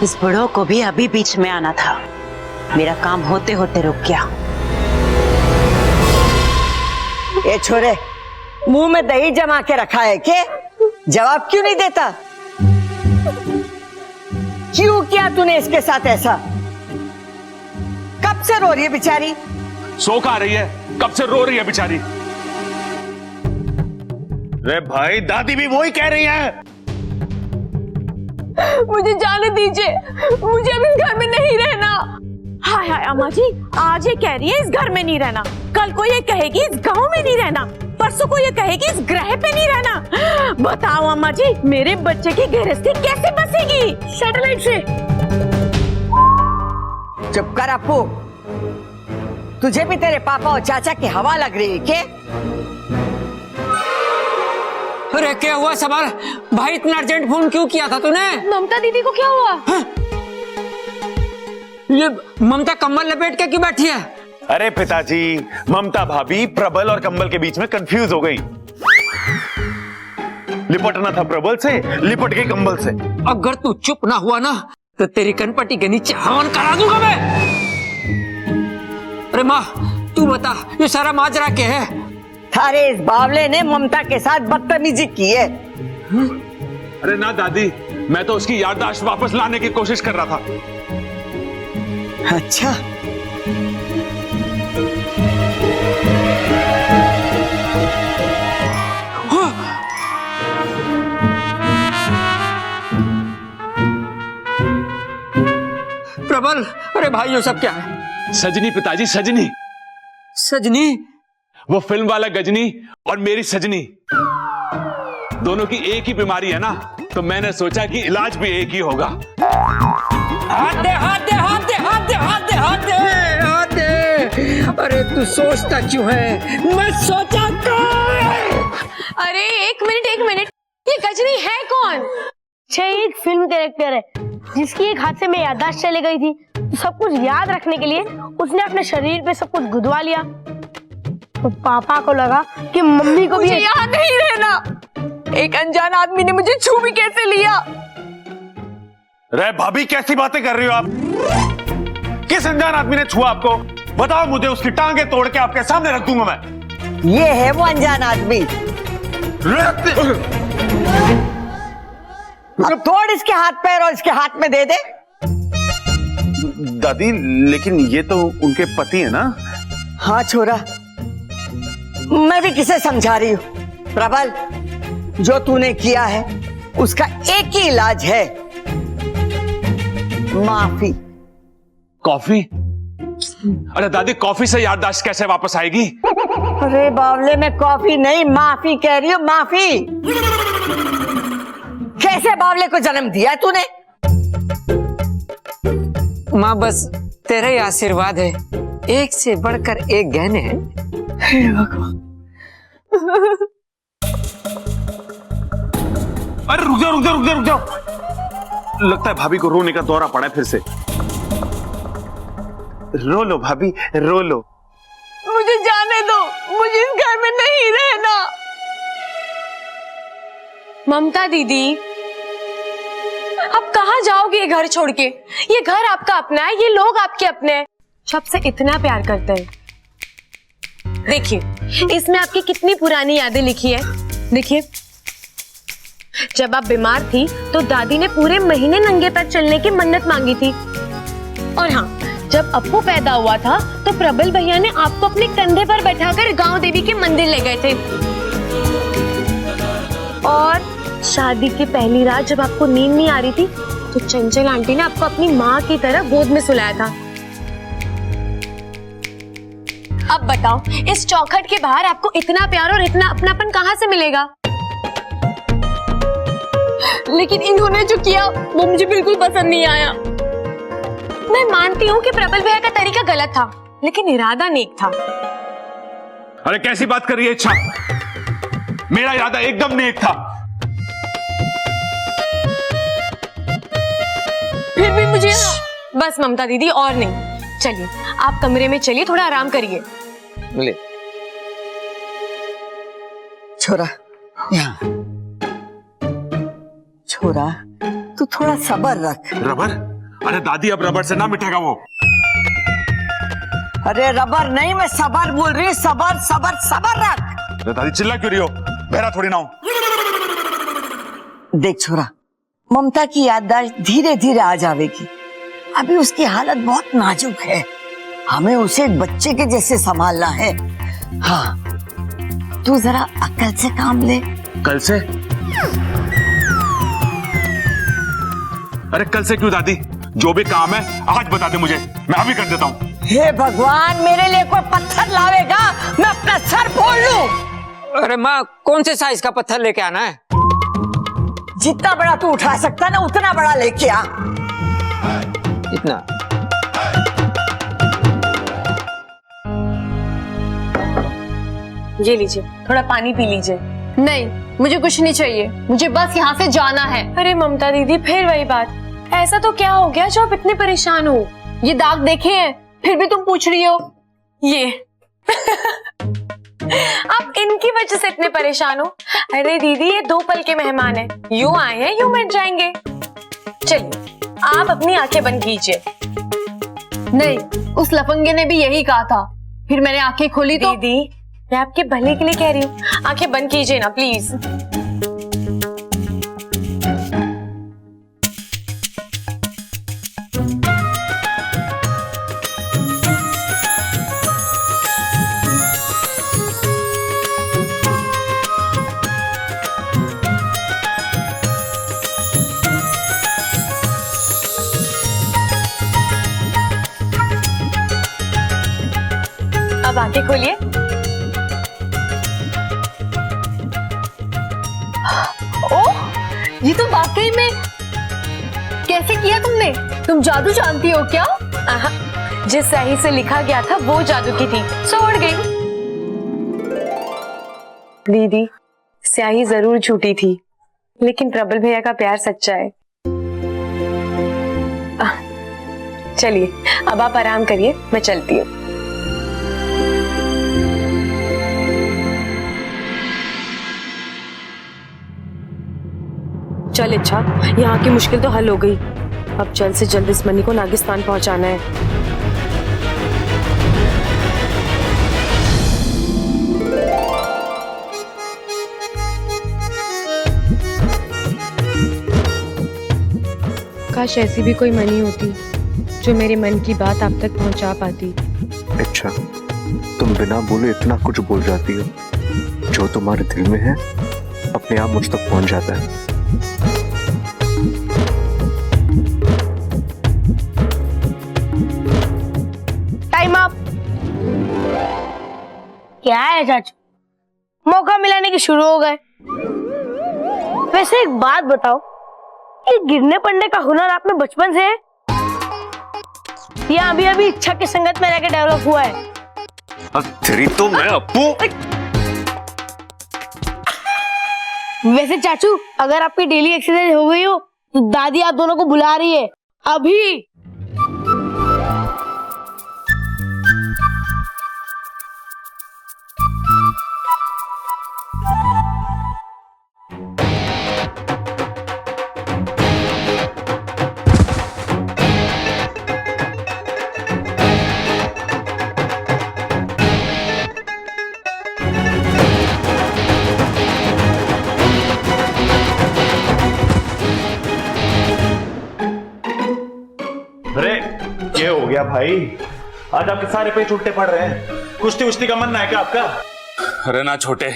I: इस बुढ़ो को भी अभी बीच में आना था, मेरा काम होते होते रुक गया।
A: ये छोरे, मुंह में दही जमा के रखा है के? जवाब क्यों नहीं देता? क्यों किया तूने इसके साथ ऐसा? कब से रो रही है बेचारी?
H: सो खा रही है, कब से रो रही है बेचारी।
C: रे भाई, दादी भी वही कह रही है।
N: मुझे जाने दीजिए, मुझे अब इस घर में नहीं रहना। हाय अम्मा जी, आज ये कह रही है इस घर में नहीं रहना, कल को ये कहेगी इस गांव में नहीं रहना, परसों को ये कहेगी इस ग्रह पे नहीं रहना। बताओ अम्मा जी, मेरे बच्चे की गृहस्थी कैसे बसेगी सैटेलाइट से?
A: चुप कर अपू, तुझे भी तेरे पापा और चाचा की हवा लग रही है क्या?
M: अरे क्या हुआ सवाल भाई, इतना अर्जेंट फोन क्यों किया था तूने?
N: ममता दीदी को क्या हुआ?
M: हाँ? ये ममता कंबल लपेट के क्यों बैठी है?
C: अरे पिताजी, ममता भाभी प्रबल और कंबल के बीच में कंफ्यूज हो गई। लिपटना था प्रबल से, लिपट गई कंबल से।
M: अगर तू चुप ना हुआ ना तो तेरी कनपट्टी के नीचे हवन करा दूंगा मैं। अरे माँ तू बता ये सारा माजरा क्या है?
A: अरे इस बावले ने ममता के साथ बदतमीजी की है।
H: अरे ना दादी, मैं तो उसकी याददाश्त वापस लाने की कोशिश कर रहा था।
A: अच्छा,
M: प्रबल, अरे भाई ये सब क्या है?
H: सजनी पिताजी, सजनी।
M: सजनी?
H: वो फिल्म वाला गजनी और मेरी सजनी, दोनों की एक ही बीमारी है ना, तो मैंने सोचा कि इलाज भी एक ही होगा।
M: हाथ दे, हाथ दे, हाथ दे, हाथ दे, हाथ दे, हाथ दे, हाथ दे। अरे तू सोचता क्यों है? मैं सोचा
E: अरे एक मिनट, ये गजनी है कौन?
F: एक फिल्म कैरेक्टर है जिसकी एक हादसे में याददाश्त चली गई थी, तो सब कुछ याद रखने के लिए उसने अपने शरीर पे सब कुछ गुदवा लिया। तो पापा को लगा कि मम्मी को भी
N: मुझे याद नहीं रहना। एक अनजान आदमी ने मुझे छू भी कैसे लिया?
C: रे भाभी, कैसी बातें कर रही हो आप? किस अनजान आदमी ने छुआ आपको? बताओ मुझे, उसकी टांगे तोड़ के आपके सामने रख दूंगा मैं।
A: ये है वो अनजान आदमी। अब तोड़ इसके हाथ पैर और इसके हाथ में दे दे।
C: दादी, लेकिन ये तो उनके पति है ना?
A: हाँ छोरा, मैं भी किसे समझा रही हूँ। प्रबल, जो तूने किया है उसका एक ही इलाज है, माफी।
H: कॉफी? अरे दादी, कॉफी से याददाश्त कैसे वापस आएगी?
A: अरे बावले, में कॉफी नहीं माफी कह रही हूँ, माफी। कैसे बावले को जन्म दिया है तूने?
M: माँ बस तेरा ही आशीर्वाद है, एक से बढ़कर एक गहने हैं। हे भगवान।
C: अरे रुक जाओ। लगता है भाभी को रोने का दौरा पड़ा है फिर से। रो लो भाभी, रो लो।
N: मुझे जाने दो, मुझे इस घर में नहीं रहना।
E: ममता दीदी, अब कहाँ जाओगे ये घर छोड़ के? ये घर आपका अपना है, ये लोग आपके अपने हैं, सबसे इतना प्यार करते हैं। देखिए, इसमें आपकी कितनी पुरानी यादें लिखी है। देखिए, जब आप बीमार थी तो दादी ने पूरे महीने नंगे पैर चलने की मन्नत मांगी थी। और हाँ, जब अप्पू पैदा हुआ था तो प्रबल भैया ने आपको अपने कंधे पर बैठाकर गांव देवी के मंदिर ले गए थे। और शादी की पहली रात जब आपको नींद नहीं आ रही थी तो चंचल आंटी ने आपको अपनी माँ की तरह गोद में सुलाया था। अब बताओ, इस चौखट के बाहर आपको इतना प्यार और इतना अपनापन कहाँ से मिलेगा?
N: लेकिन इन्होंने जो किया वो मुझे बिल्कुल पसंद नहीं आया।
E: मैं मानती हूँ कि प्रबल भैया का तरीका गलत था, लेकिन इरादा नेक था।
H: अरे कैसी बात कर रही है इच्छा? मेरा इरादा एकदम नेक था।
N: फिर भी मुझे
E: बस ममता दीदी, और नहीं। चलिए आप कमरे में चलिए, थोड़ा आराम करिए।
M: ले
A: छोरा, यहाँ। छोरा, तू थोड़ा सब्र रख।
H: रबर? अरे दादी, अब रबर से ना मिटेगा वो।
A: अरे रबर नहीं, मैं सबर बोल रही हूँ। सबर सबर सबर रख।
H: अरे दादी, चिल्ला क्यों रही हो? बहरा थोड़ी ना हूं।
A: देख छोरा, ममता की याददाश्त धीरे धीरे आ जाएगी। अभी उसकी हालत बहुत नाजुक है, हमें उसे एक बच्चे के जैसे संभालना है। हाँ, तू जरा अक्ल से काम ले।
H: कल से? अरे कल से क्यों दादी? जो भी काम है आज बता दे मुझे, मैं अभी कर देता हूँ।
A: हे भगवान, मेरे लिए कोई पत्थर लावेगा, मैं अपना सर फोड़ लूं।
M: अरे माँ, कौन से साइज का पत्थर लेके आना है?
A: जितना बड़ा तू उठा सकता ना उतना बड़ा लेके आ।
M: इतना?
E: ये लीजिए, थोड़ा पानी पी लीजिए।
N: नहीं, मुझे कुछ नहीं चाहिए, मुझे बस यहाँ से जाना है।
E: अरे ममता दीदी, फिर वही बात। ऐसा तो क्या हो गया जो आप इतने परेशान हो?
N: ये दाग देखे हैं, फिर भी तुम पूछ रही हो?
E: ये आप इनकी वजह से इतने परेशान हो? अरे दीदी, ये 2 पल के मेहमान हैं, यूं आए हैं यूं मिट जाएंगे। चलिए आप अपनी आंखें बंद कीजिए।
N: नहीं, उस लफंगे ने भी यही कहा था। फिर मैंने आंखें खोली तो
E: दीदी, मैं आपके भले के लिए कह रही हूँ, आंखें बंद कीजिए ना प्लीज। अब आंखें खोलिए।
N: ओह, ये तो वाकई में कैसे किया तुमने? तुम जादू जानती हो क्या?
E: आहा, जिस स्याही से लिखा गया था वो जादू की थी, सो उड़ गई। दीदी, स्याही जरूर झूठी थी, लेकिन प्रबल भैया का प्यार सच्चा है। चलिए, अब आप आराम करिए, मैं चलती हूँ। चल इच्छा, यहाँ की मुश्किल तो हल हो गई। अब जल्द से जल्द इस मनी को नागिस्तान पहुंचाना है। काश ऐसी भी कोई मनी होती जो मेरे मन की बात आप तक पहुंचा पाती।
B: अच्छा, तुम बिना बोले इतना कुछ बोल जाती हो। जो तुम्हारे दिल में है अपने आप मुझ तक पहुंच जाता है।
F: Time up. क्या है चाचू, मौका मिलाने के शुरू हो गए। वैसे एक बात बताओ, ये गिरने पड़ने का हुनर आप में बचपन से है या अभी अभी इच्छा की संगत में रहकर डेवलप हुआ है?
B: तेरी तो मैं अपू।
F: वैसे चाचू, अगर आपकी डेली एक्सरसाइज हो गई हो तो दादी आप दोनों को बुला रही है अभी।
O: अरे ये हो गया भाई, आज आपके सारे पेच उल्टे पड़ रहे हैं। कुश्ती उश्ती का मन है क्या आपका?
H: अरे ना छोटे,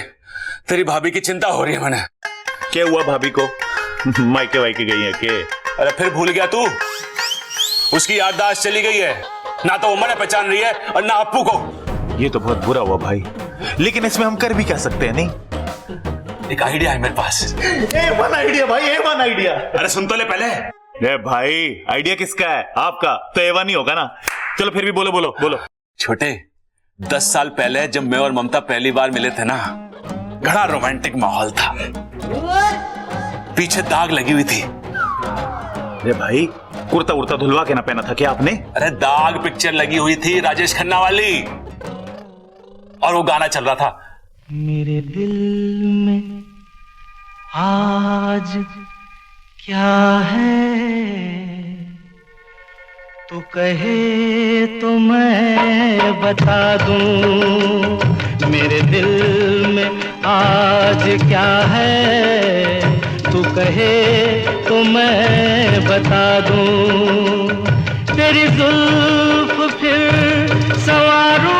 H: तेरी भाभी की चिंता हो रही है मैंने।
O: क्या हुआ भाभी को? मायके वायके गई है के?
H: अरे फिर भूल गया तू? उसकी याददाश्त चली गई है, ना तो वो मैंने पहचान रही है और ना अप्पू को।
O: ये तो बहुत बुरा हुआ भाई, लेकिन इसमें हम कर भी क्या सकते हैं? नहीं,
H: एक आइडिया है मेरे पास।
O: A1 आइडिया भाई, A1 आइडिया।
H: अरे सुन तो ले पहले।
O: ए भाई, आइडिया किसका है? आपका तो A1 ही होगा ना। चलो फिर भी बोलो बोलो बोलो।
H: छोटे, 10 साल पहले जब मैं और ममता पहली बार मिले थे ना, बड़ा रोमांटिक माहौल था। पीछे दाग लगी हुई थी।
O: अरे भाई, कुर्ता उर्ता धुलवा के ना पहना था क्या आपने?
H: अरे दाग पिक्चर लगी हुई थी राजेश खन्ना वाली, और वो गाना चल रहा था।
P: मेरे दिल में आज क्या है, तू कहे तो मैं बता दूं। मेरे दिल में आज क्या है, तू कहे तो मैं बता दूं। तेरी जुल्फ फिर संवारूं,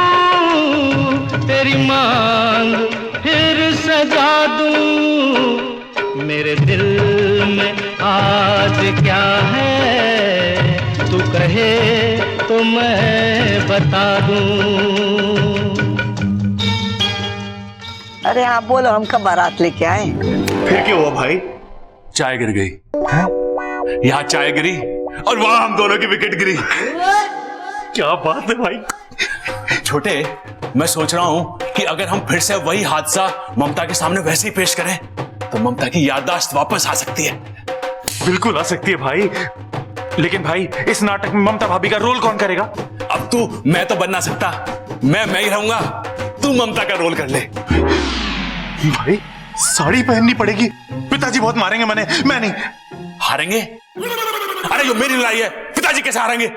P: तेरी मांग फिर सजा दूं। मेरे दिल में आज क्या है, तू कहे तो मैं बता दूं।
A: अरे आप बोलो, हम कब बारात लेके आए?
O: फिर क्या हुआ भाई?
H: चाय गिर गई। यहाँ चाय गिरी और वहां हम दोनों की विकेट गिरी।
O: क्या बात है भाई।
H: छोटे, मैं सोच रहा हूं कि अगर हम फिर से वही हादसा ममता के सामने वैसे ही पेश करें तो ममता की याददाश्त वापस आ सकती है।
O: बिल्कुल आ सकती है भाई, लेकिन भाई इस नाटक में ममता भाभी का रोल कौन करेगा?
H: अब तू, मैं तो बन ना सकता, मैं ही रहूंगा, तू ममता का रोल कर ले।
O: भाई साड़ी पहननी पड़ेगी, पिताजी बहुत मारेंगे। मैं नहीं।
H: हारेंगे? अरे जो मेरी लड़ाई है, पिताजी कैसे हारेंगे?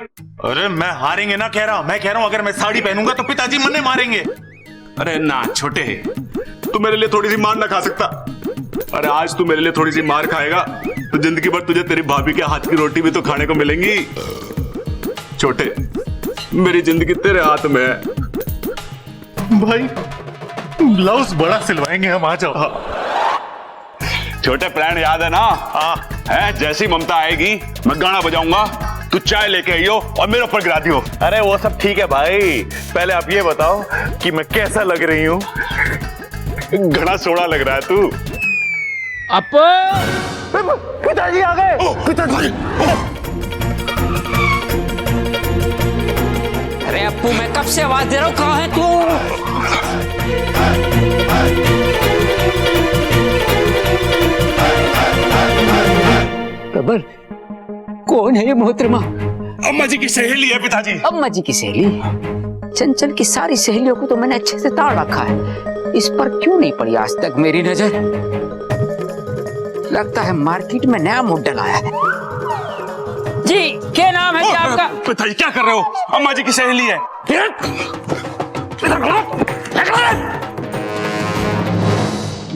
O: अरे मैं हारेंगे ना कह रहा हूं, मैं कह रहा हूं अगर मैं साड़ी पहनूंगा तो पिताजी मन्ने मारेंगे।
H: अरे ना छोटे, तू मेरे लिए थोड़ी सी मार ना खा सकता? अरे आज तू मेरे लिए थोड़ी सी मार खाएगा तो जिंदगी भर तुझे तेरी भाभी के हाथ की रोटी भी तो खाने को मिलेंगी। छोटे, मेरी जिंदगी तेरे हाथ में है।
O: भाई ब्लाउज बड़ा सिलवाएंगे हम, आ जाओ।
H: छोटे प्लान याद है ना? है, जैसी ममता आएगी मैं गाना बजाऊंगा, तू चाय लेके आइयो और मेरे ऊपर गिरा दियो।
O: अरे वो सब ठीक है भाई, पहले आप ये बताओ कि मैं कैसा लग रही हूँ?
H: घना सोड़ा लग रहा है तू।
O: पिताजी आ गए। पिताजी,
M: अरे अप्पू, मैं कब से आवाज दे रहा हूँ, कहाँ है तू? बब्बल, कौन है ये मोहतरमा?
H: अम्मा जी की सहेली है पिताजी।
M: अम्मा जी की सहेली? चंचल की सारी सहेलियों को तो मैंने अच्छे से ताड़ रखा है, इस पर क्यों नहीं पड़ी आज तक मेरी नजर? लगता है मार्केट में नया मॉडल आया है। जी, क्या नाम है जी आपका?
H: पिताजी क्या कर रहे हो? अम्मा जी की सहेली है।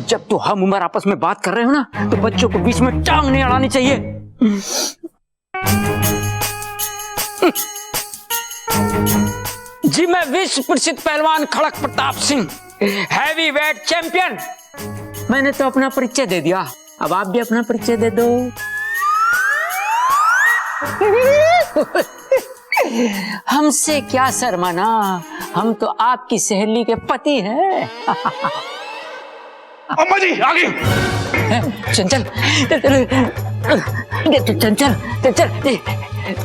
M: जब तो हम उम्र आपस में बात कर रहे हो ना, तो बच्चों को बीच में टांग नहीं अड़ानी चाहिए। जी, मैं विश्व प्रसिद्ध पहलवान Khadak Pratap Singh, heavy weight champion. मैंने तो अपना परिचय दे दिया, अब आप भी अपना परिचय दे दो। हमसे क्या शर्माना, हम तो आपकी सहेली के पति हैं।
H: अम्मा जी आ गई।
M: चंचल, चंचल,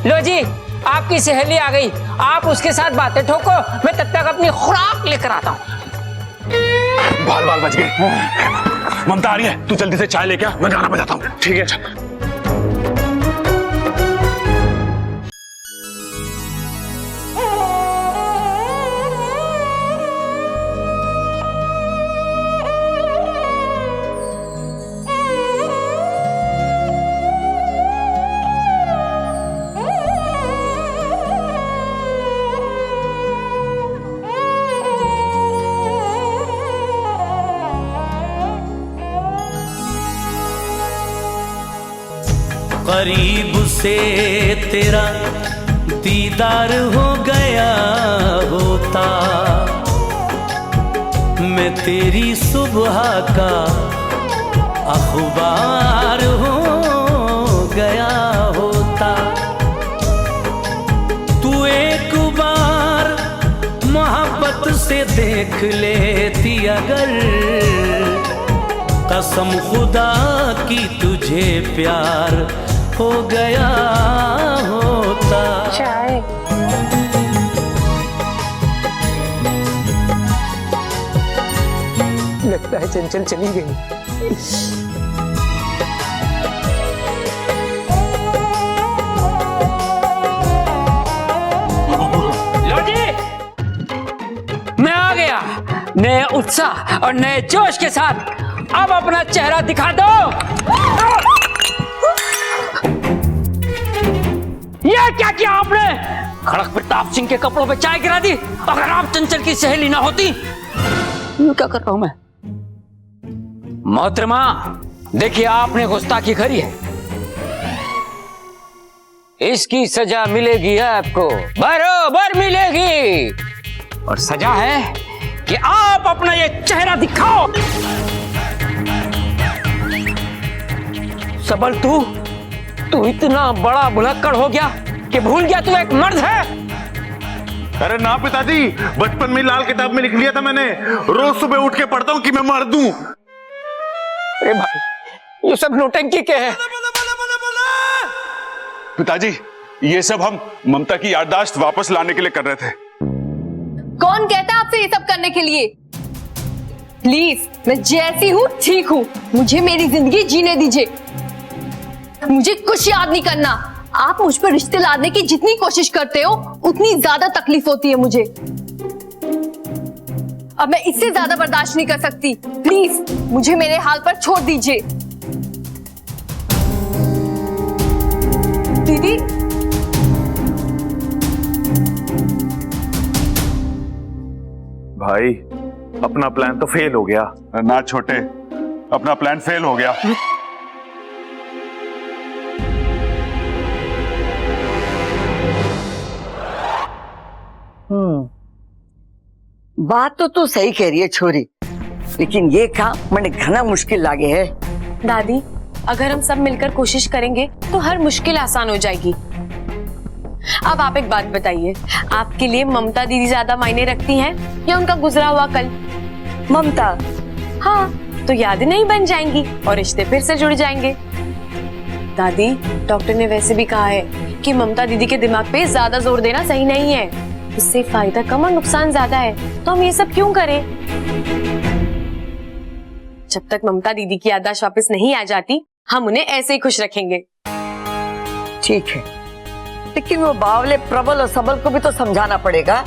M: लो जी, आपकी सहेली आ गई। आप उसके साथ बातें ठोको, मैं तब तक अपनी खुराक लेकर आता हूँ।
H: बाल बाल बच गए। ममता आ रही है, तू जल्दी से चाय लेके आ, मैं गाना बजाता हूँ। ठीक है।
P: करीब से तेरा दीदार हो गया होता, मैं तेरी सुबह का अखबार हो गया होता। तू एक बार मोहब्बत से देख लेती अगर, कसम खुदा की तुझे प्यार हो गया होता।
F: चाय।
M: लगता है चंचल चली गई। लो जी, मैं आ गया नए उत्साह और नए जोश के साथ। अब अपना चेहरा दिखा दो। ये क्या किया आपने? खड़क प्रताप सिंह के कपड़ों पे चाय गिरा दी। अगर आप चंचल की सहेली ना होती, ये क्या कर रहा हूं मैं? मोहतरमा, देखिए आपने गुस्ताखी करी है, इसकी सजा मिलेगी आपको, बरोबर मिलेगी। और सजा है कि आप अपना ये चेहरा दिखाओ। सबल, तू इतना बड़ा भुलक्कड़ हो गया कि भूल गया तू एक मर्द है।
O: अरे ना पिताजी, बचपन में लाल किताब में लिख लिया था मैंने, रोज सुबह उठ के पढ़ता हूँ कि मैं मर्द हूँ।
M: अरे भाई, ये सब नौटंकी क्या है?
H: पिताजी, ये सब हम ममता की याददाश्त वापस लाने के लिए कर रहे थे।
N: कौन कहता आपसे ये सब करने के लिए? प्लीज, मैं जैसी हूँ ठीक हूँ, मुझे मेरी जिंदगी जीने दीजिए। मुझे कुछ याद नहीं करना। आप मुझ पर रिश्ते लादने की जितनी कोशिश करते हो, उतनी ज्यादा तकलीफ होती है मुझे। अब मैं इससे ज्यादा बर्दाश्त नहीं कर सकती। प्लीज, मुझे मेरे हाल पर छोड़ दीजिए। दीदी,
O: भाई अपना प्लान तो फेल हो गया।
H: ना छोटे, अपना प्लान फेल हो गया।
A: बात तो तू सही कह रही है छोरी, लेकिन ये काम मैंने घना मुश्किल लागे है।
E: दादी, अगर हम सब मिलकर कोशिश करेंगे तो हर मुश्किल आसान हो जाएगी। अब आप एक बात बताइए, आपके लिए ममता दीदी ज्यादा मायने रखती हैं या उनका गुजरा हुआ कल?
A: ममता?
E: हाँ, तो यादें नहीं बन जाएंगी और रिश्ते फिर से जुड़ जाएंगे। दादी, डॉक्टर ने वैसे भी कहा है कि ममता दीदी के दिमाग पे ज्यादा जोर देना सही नहीं है, इससे फायदा कम और नुकसान ज्यादा है, तो हम ये सब क्यों करें? जब तक ममता दीदी की याददाश्त वापस नहीं आ जाती, हम उन्हें ऐसे ही खुश रखेंगे।
A: ठीक है, लेकिन वो बावले प्रबल और सबल को भी तो समझाना पड़ेगा।